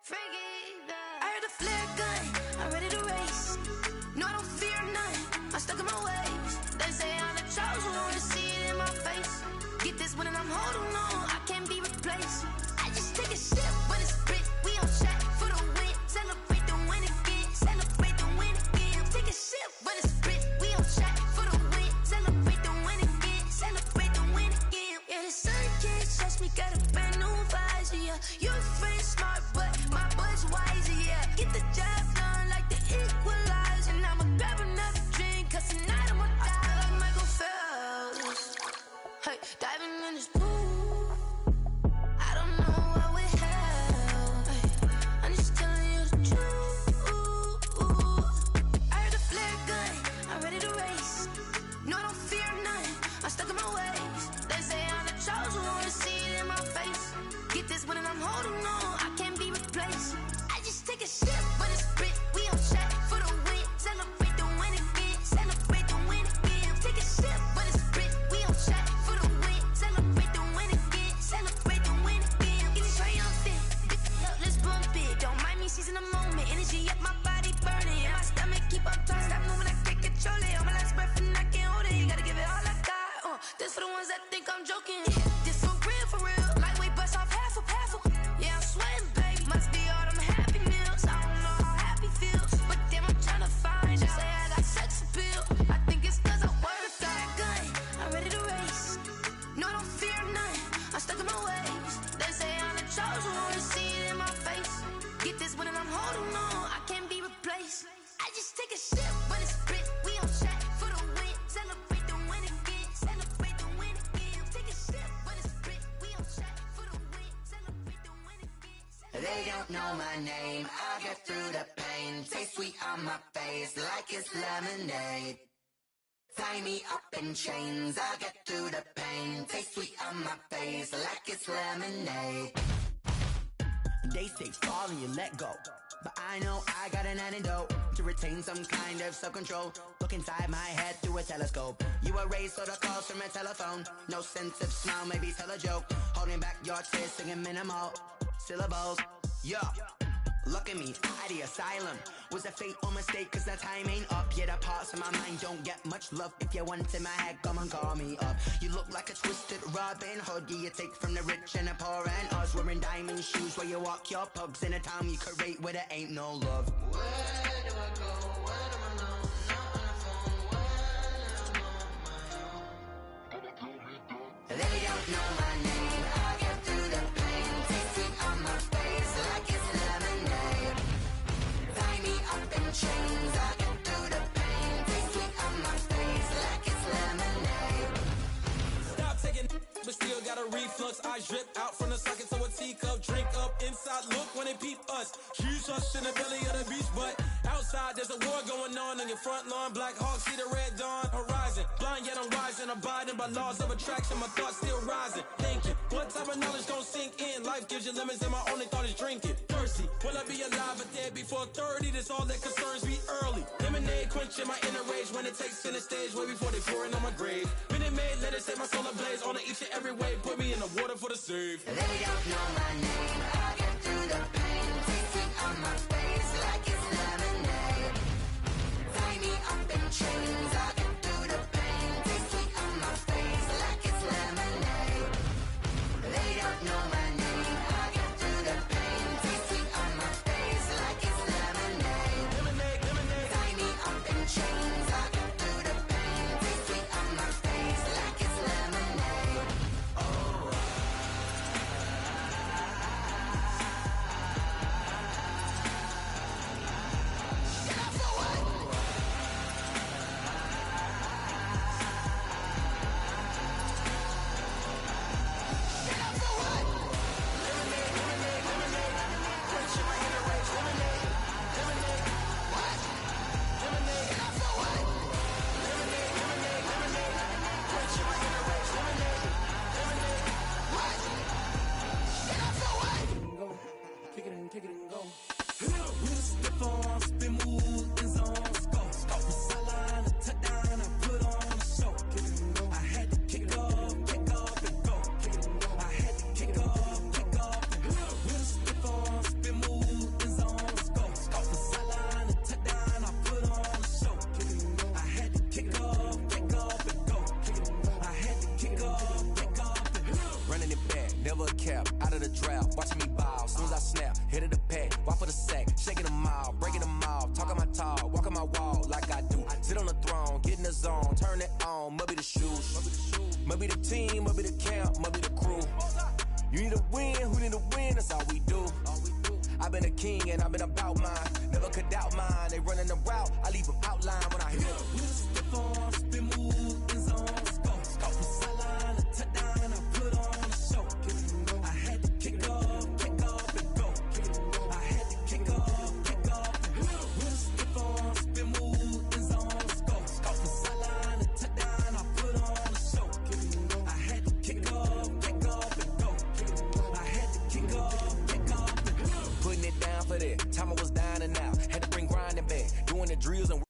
I heard the flare gun, I'm ready to race. No, I don't fear none, I'm stuck in my ways. They say I'm the chosen one, to see it in my face. Get this one and I'm holding on, I can't be replaced. I just take a sip, but it's spit, we on track for the win. Celebrate the win again, celebrate the win again. Take a sip, but it's spit, we on track for the win. Celebrate the win again, celebrate the win again. Yeah, the sun can't touch me, got a brand new visor, yeah. Your friend's smart, but my boy's wiser, yeah. Get the job done like the equalizer. And I'ma grab another drink, cause tonight I'ma die like Michael Phelps. Hey, diving in this pool, I don't know what we have. Hey, I'm just telling you the truth. I heard the flare gun, I'm ready to race. No, I don't fear none, I'm stuck in my ways. They say I'm the chosen one, to see it in my face. Get this one and I'm holding on, I can't be replaced. I just take a sip, but it's spit, we on track for the win. Celebrate the win again, celebrate the win again. Take a sip, but it's spit, we on track for the win. Celebrate the win again, celebrate the win again. Get it triumphant, look, let's bump it. Don't mind me seizing the moment, energy up my body burning. My stomach keep up tight, stop moving, I can't control it. On my last breath and I can't hold it. Gotta give it all I got. This for the ones that think I'm joking. This for real, for real. Lightweight bust off half a. Yeah, I'm sweating, baby. Must be all them happy meals. I don't know how happy feels, but damn, I'm tryna find you. Say I got sex appeal. I think it's cause I work that gun. I'm ready to race. No, I don't fear none. I'm stuck in my ways. They say I'm the chosen one, to see it in my face. Get this one and I'm holding on, I can't be replaced. I just take a sip, but it's spit. We on track for the win. Celebrate the win again. Celebrate the win again. Take a sip, but it's spit. We on track for the win. Celebrate the win again. They don't know my name, I'll get through the pain. Taste sweet on my face like it's lemonade. Tie me up in chains, I'll get through the pain. Taste sweet on my face like it's lemonade. They say fall and you let go, but I know I got an antidote to retain some kind of self-control. Look inside my head through a telescope. You erase all the calls from a telephone. No sense of smile, maybe tell a joke. Holding back your tears, singing minimal syllables. Yeah, look at me, at the asylum. Was a fate or mistake, cause the time ain't up. Yeah, the parts of my mind don't get much love. If you want in my head, come and call me up. You look like a twisted Robin Hood. Yeah, you take from the rich and the poor and us. Wearing diamond shoes where you walk your pugs in a town you create where there ain't no love. Where do I go? Where do I know? Not on the phone, when I'm on my own. They don't know my name, I'll get through the pain. Taste sweet on my face like it's lemonade. Tie me up in chains, I'll get through the pain. Taste sweet on my face like it's lemonade. Stop taking, but still got a reflux. I drip out from the socket to a teacup. Drink up inside, look when they peep us. She's us in the belly of the beach, but outside there's a war going on your front lawn. Black Hawk, see the red dawn horizon. Blind yet I'm rising, abiding by laws of attraction. My thoughts still rising, thinking what type of knowledge don't sink in. Life gives you limits and my only thought is drinking. Thirsty, will I be alive or dead before 30? That's all that concerns me early. Lemonade quenching my inner rage when it takes center stage way before they pour it on my grave. Minute Maid, let it set my soul ablaze on each and every way. Put me in the water for the save. They don't know my name, I'll get through the pain. Taste sweet on my face like it's lemonade. Tie me up in chains, I'll get through the pain. Taste sweet on my face like it's lemonade. They don't know my name, I'll get through the pain. Taste sweet on my face like it's lemonade. Lemonade, lemonade. Tie me up in chains, I'll get through the pain. Taste sweet on my face like it's lemonade. Oh, never a cap, out of the drought, watching me ball. Soon as I snap, hit of the pack, walk for the sack, shaking them all, breaking them all, talking my talk, walking my wall like I do. Sit on the throne, get in the zone, turn it on, must be the shoes, must be the team, must be the camp, must be the crew. You need a win, who need a win, that's all we do. I've been a king and I've been about mine, never could doubt mine. They running the route, I leave them outline when I hear them. We step on, spin move, in zone, let's go. Go from sideline to touchdown, I put on a show. I had to kick off and go. I had to kick off and go. We step on, spin move, in zone, let's go. Go from sideline to touchdown, I put on a show. I had to kick off and go. I had to kick off and go. Putting it down for that. Time I was down and out. Had to bring grinding back. Doing the drills and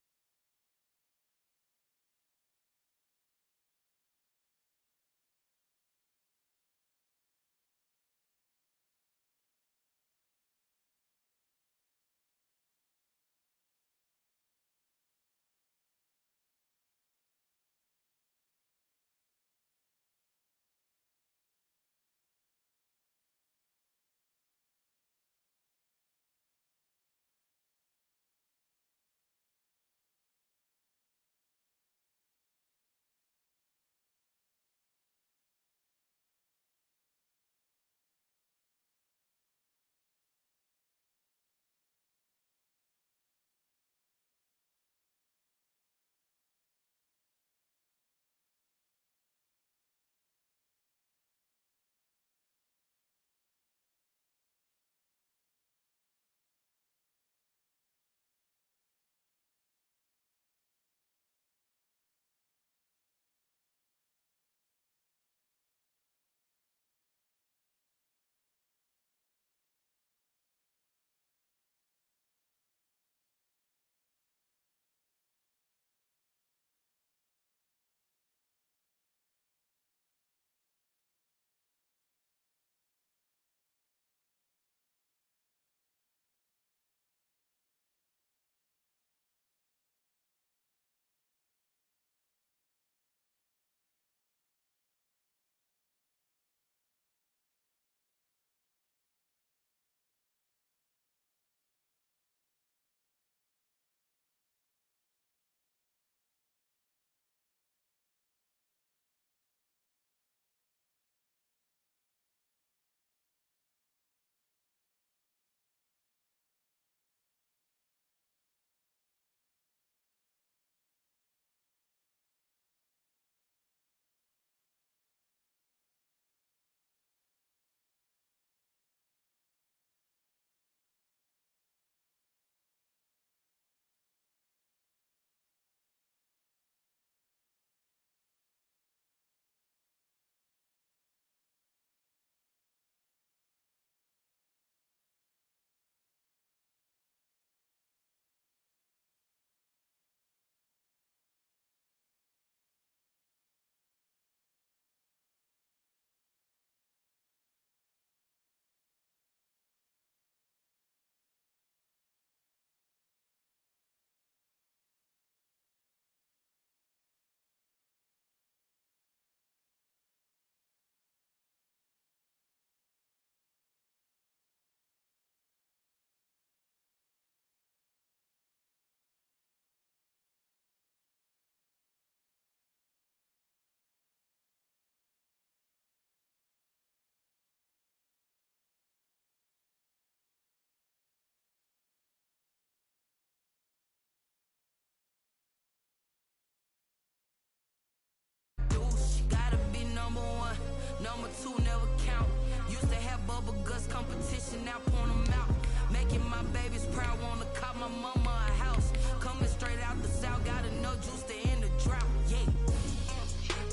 Number two never count. Used to have bubble guts competition, now point them out. Making my babies proud, wanna cop my mama a house. Coming straight out the south, got enough juice to end the drought. Yeah.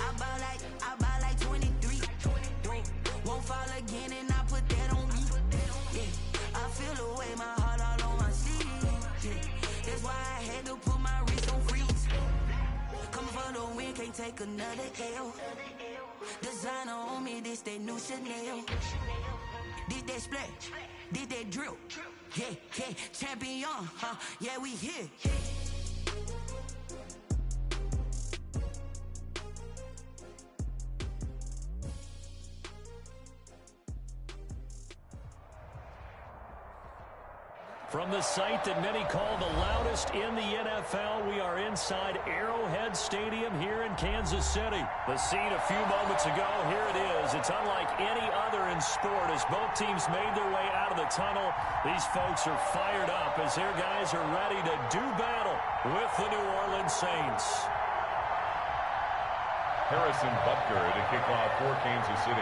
I buy like 23. Won't fall again and I put that on me. Yeah. I feel the way, my heart all on my sleeve. Yeah. That's why I had to put my wrist on freeze. Coming for the win, can't take another L. Designer on me, this that new Chanel. This that splash, this that drill. Yeah, yeah, champion, huh? Yeah, we here. From the site that many call the loudest in the NFL, we are inside Arrowhead Stadium here in Kansas City. The scene a few moments ago, here it is. It's unlike any other in sport as both teams made their way out of the tunnel. These folks are fired up as their guys are ready to do battle with the New Orleans Saints. Harrison Butker to kick off for Kansas City.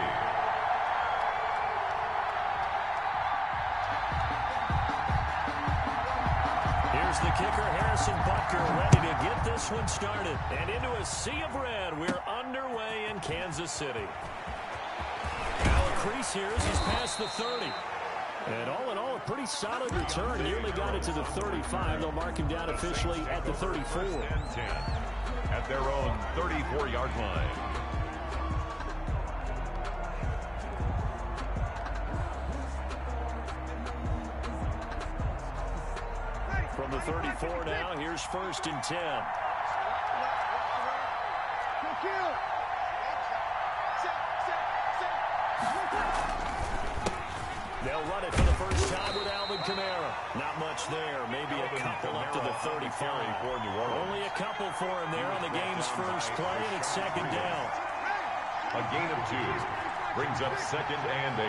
Here's the kicker, Harrison Butker, ready to get this one started. And into a sea of red, we're underway in Kansas City. Now a crease here as he's past the 30. And all in all, a pretty solid return. Nearly got it to the 35. They'll mark him down officially at the 34. And 10 at their own 34-yard line. From the 34 now, here's 1st and 10. They'll run it for the first time with Alvin Kamara. Not much there. Maybe a couple up to the 35. Only a couple for him there on the game's first play, and it's 2nd down. A gain of 2 brings up 2nd and 8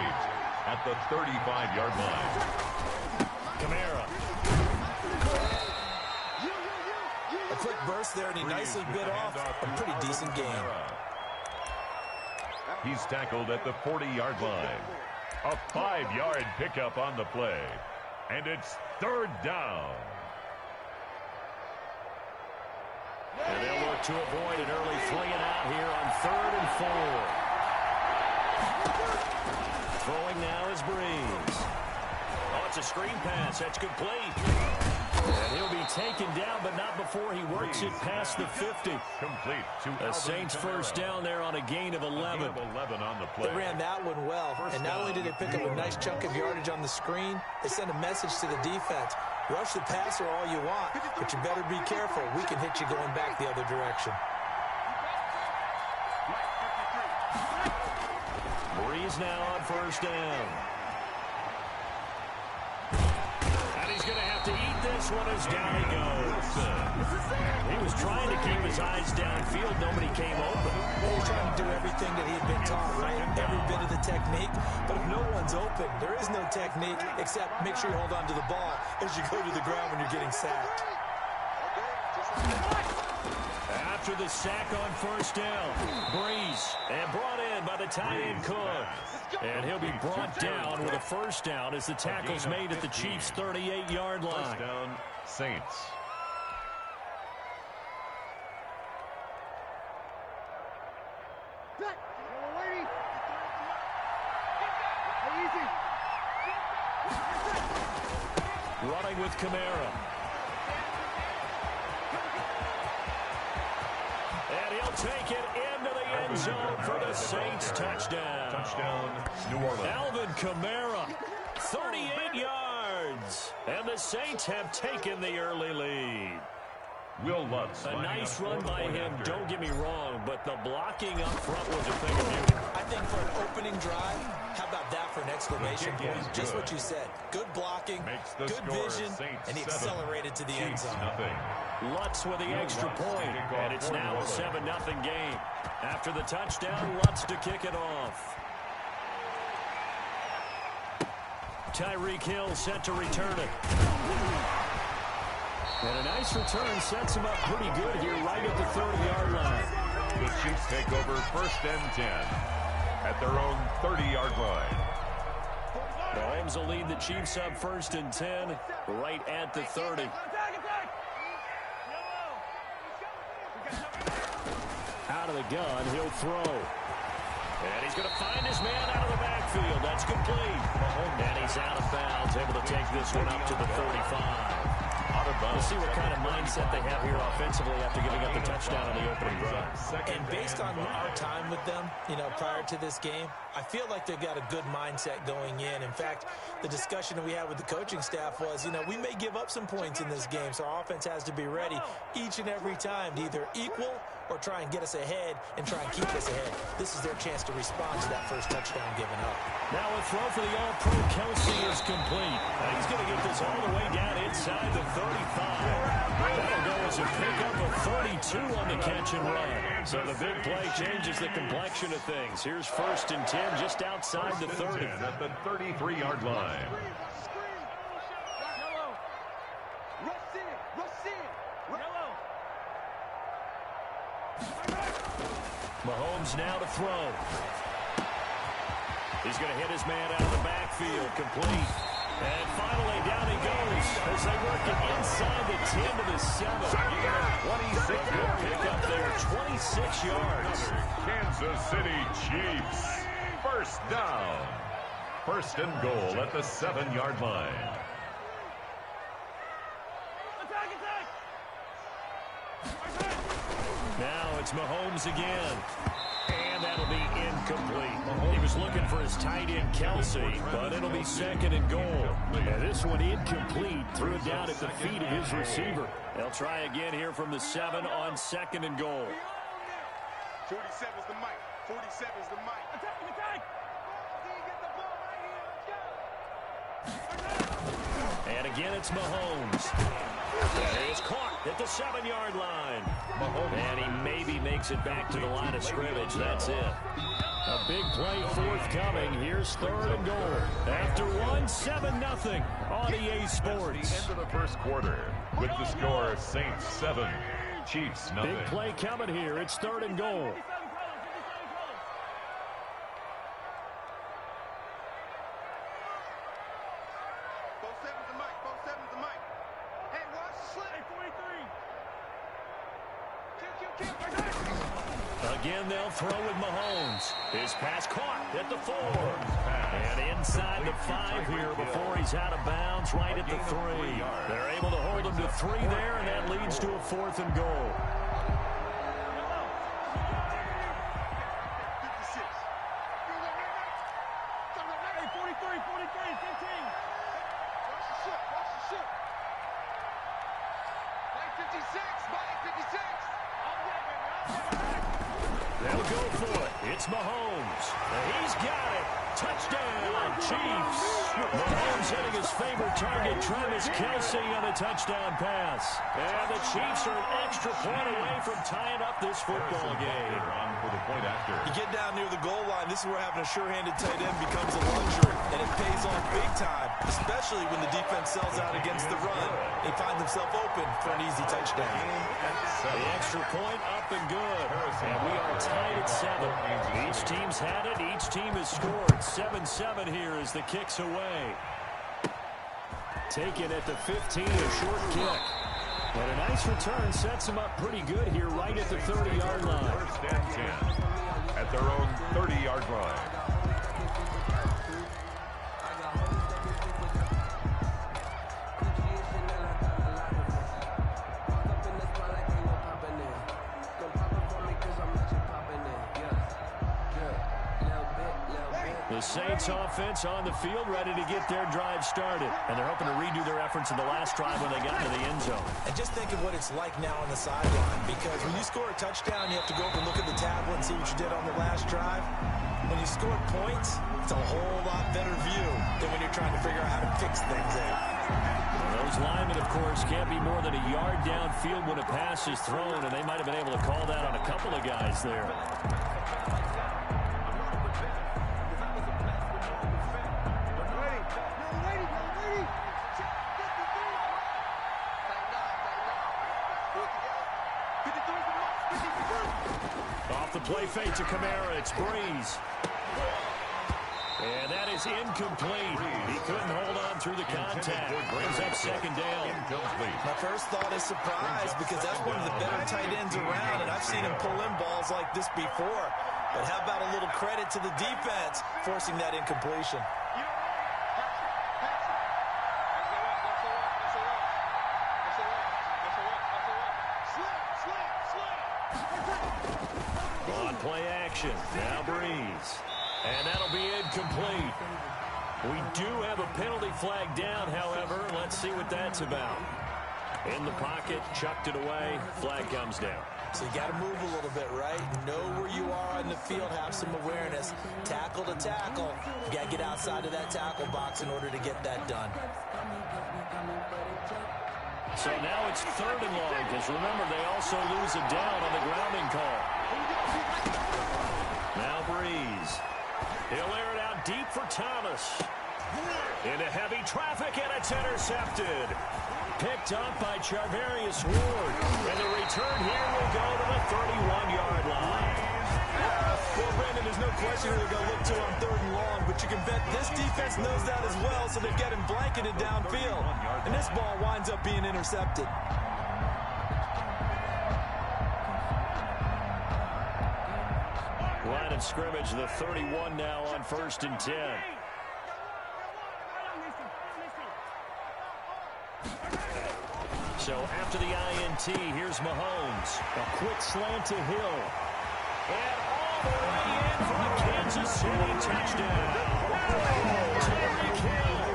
at the 35-yard line. Kamara. A quick burst there, and he nicely bit off a pretty decent game. He's tackled at the 40-yard line. A 5-yard pickup on the play. And it's 3rd down. And they'll look to avoid an early flinging out here on 3rd and 4. Throwing now is Breeze. Oh, it's a screen pass. That's complete. And he'll be taken down, but not before he works it past the 50. Complete to the Saints first down there on a gain of 11. On the play. They ran that one well, and not only did they pick up a nice chunk of yardage on the screen, they sent a message to the defense. Rush the passer all you want, but you better be careful. We can hit you going back the other direction. Breeze now on 1st down. And he's going to have to eat this one as down he goes. He was trying to keep his eyes downfield. Nobody came open. Well, he's trying to do everything that he had been taught, right? Every bit of the technique. But if no one's open, there is no technique except make sure you hold on to the ball as you go to the ground when you're getting sacked. After the sack on 1st down, Breeze, and brought in by the tight end Cook. And he'll be brought down with a 1st down as the tackle's made at the Chiefs' 38-yard line. 1st down, Saints. Running with Kamara. And he'll take it into the end zone for the Saints touchdown. Touchdown, New Orleans. Alvin Kamara, 38 yards. And the Saints have taken the early lead. Will Lutz. A nice run by him, don't get me wrong, but the blocking up front was a thing of beauty. I think for an opening drive, how about that for an exclamation point? Just what you said. Good blocking, good vision, and he accelerated to the end zone. Lutz with the extra point, and it's now a 7-0 game. After the touchdown, Lutz to kick it off. Tyreek Hill set to return it. And a nice return sets him up pretty good here right at the 30-yard line. The Chiefs take over 1st and 10 at their own 30-yard line. Mahomes will lead the Chiefs up 1st and 10 right at the 30. Out of the gun, he'll throw. And he's going to find his man out of the backfield. That's complete. And he's out of bounds, able to take this one up to the 35. We'll see what kind of mindset they have here offensively after giving up the touchdown on the opening drive. And based on our time with them, prior to this game, I feel like they've got a good mindset going in. In fact, the discussion that we had with the coaching staff was, we may give up some points in this game, so our offense has to be ready each and every time to either equal or try and get us ahead and try and keep us ahead. This is their chance to respond to that first touchdown given up. Now a throw for the All-Pro Kelsey is complete. He's going to get this all the way down inside the 35. That'll go as a pickup of 32 on the catch and run. So the big play changes the complexion of things. Here's 1st and 10 just outside the 30. At the 33-yard line. Mahomes now to throw. He's going to hit his man out of the backfield, complete. And finally, down he goes as they work it inside the 10 to the 7. 26 good pickup there, 26 yards. Kansas City Chiefs. First down. 1st and goal at the 7-yard line. Now it's Mahomes again. And that'll be incomplete. He was looking for his tight end, Kelsey, but it'll be 2nd and goal. And this one incomplete. Threw it down at the feet of his receiver. They'll try again here from the 7 on 2nd and goal. 47's the mic. 47's the mic. Attack! And again, it's Mahomes. And he is caught at the 7-yard line. And he maybe makes it back to the line of scrimmage. That's it. A big play forthcoming. Here's 3rd and goal. After 7-0 on EA Sports. At the end of the first quarter with the score Saints 7, Chiefs 0. Big play coming here. It's 3rd and goal. Again, they'll throw with Mahomes. His pass caught at the 4. And inside the 5 here before he's out of bounds right at the 3. They're able to hold him to 3 there, and that leads to a 4th and goal. They'll go for it. It's Mahomes. And he's got it. Touchdown, Chiefs. Mahomes hitting his favorite target, Travis Kelsey, on a touchdown pass. And the Chiefs are an extra point away from tying up this football game. You get down near the goal line, this is where having a sure-handed tight end becomes a luxury, and it pays off big time, especially when the defense sells out against the run. They find themselves open for an easy touchdown. The extra point up and good. And we are tied at 7. Each team's had it. Each team has scored. 7-7 here as the kick's away. Taken at the 15, a short kick. And a nice return sets them up pretty good here right at the 30-yard line. 1st and 10 at their own 30-yard line. The Saints offense on the field, ready to get their drive started. And they're hoping to redo their efforts in the last drive when they got to the end zone. And just think of what it's like now on the sideline, because when you score a touchdown, you have to go up and look at the tablet and see what you did on the last drive. When you score points, it's a whole lot better view than when you're trying to figure out how to fix things there. Those linemen, of course, can't be more than a yard downfield when a pass is thrown, and they might have been able to call that on a couple of guys there. Off the play fake to Kamara, it's Breeze. And that is incomplete. He couldn't hold on through the contact. Brings up 2nd down. My first thought is surprise, because that's one of the better tight ends around, and I've seen him pull in balls like this before. But how about a little credit to the defense forcing that incompletion? On play action, now Breeze. And that'll be incomplete. We do have a penalty flag down, however. Let's see what that's about. In the pocket, chucked it away. Flag comes down. So you got to move a little bit, right? Know where you are on the field, have some awareness. Tackle to tackle. You got to get outside of that tackle box in order to get that done. So now it's 3rd and long, because remember, they also lose a down on the grounding call. Now Breeze. He'll air it out deep for Thomas. Into heavy traffic, and it's intercepted. Picked up by Charvarius Ward. And the return here will go to the 31-yard line. Well, Brandon, there's no question who they're going to look to on 3rd and long, but you can bet this defense knows that as well, so they're getting blanketed downfield. And this ball winds up being intercepted. Line of scrimmage, the 31 now on 1st and 10. So after the INT, here's Mahomes. A quick slant to Hill. And all the way in for a Kansas City touchdown. Tyreek Hill,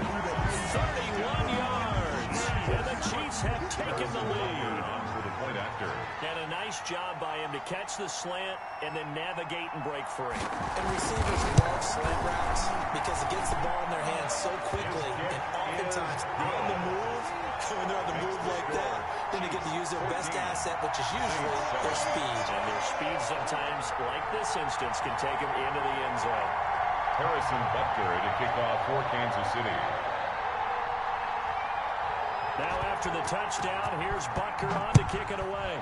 31 yards. And the Chiefs have taken the lead. And a nice job by him to catch the slant and then navigate and break free. And receivers love slant routes because it gets the ball in their hands so quickly. And oftentimes on the move, when they're on the move like that, then they get to use their best asset, which is usually their speed. And their speed sometimes, like this instance, can take them into the end zone. Harrison Butker to kick off for Kansas City. Now after the touchdown, here's Butker on to kick it away.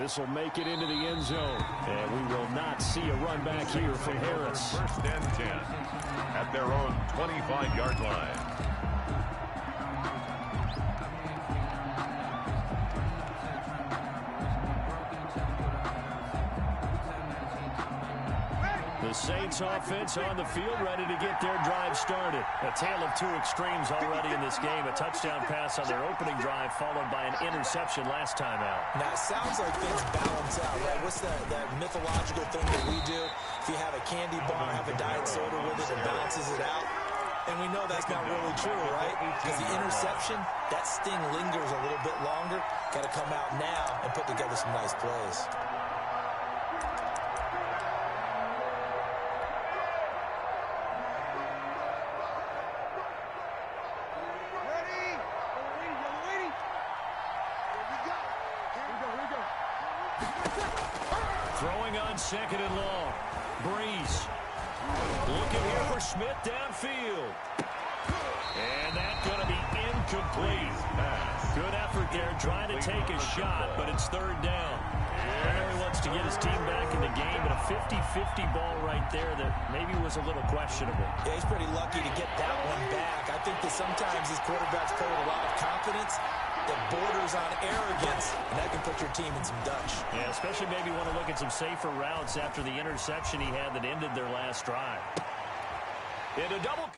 This will make it into the end zone. And we will not see a run back here from Harris. 1st and 10 at their own 25-yard line. The Saints offense on the field, ready to get their drive started. A tale of two extremes already in this game. A touchdown pass on their opening drive, followed by an interception last time out. Now, it sounds like things balance out, right? What's that mythological thing that we do? If you have a candy bar, have a diet soda with it, it balances it out. And we know that's not really true, right? Because the interception, that sting lingers a little bit longer. Got to come out now and put together some nice plays. Throwing on 2nd and long. Breeze. Looking here for Smith downfield. And that's going to be incomplete. Good effort there trying to take a shot, but it's 3rd down. I know he wants to get his team back in the game, but a 50-50 ball right there that maybe was a little questionable. Yeah, he's pretty lucky to get that one back. I think that sometimes these quarterbacks play with a lot of confidence that borders on arrogance, and that can put your team in some Dutch. Yeah, especially maybe want to look at some safer routes after the interception he had that ended their last drive. In a double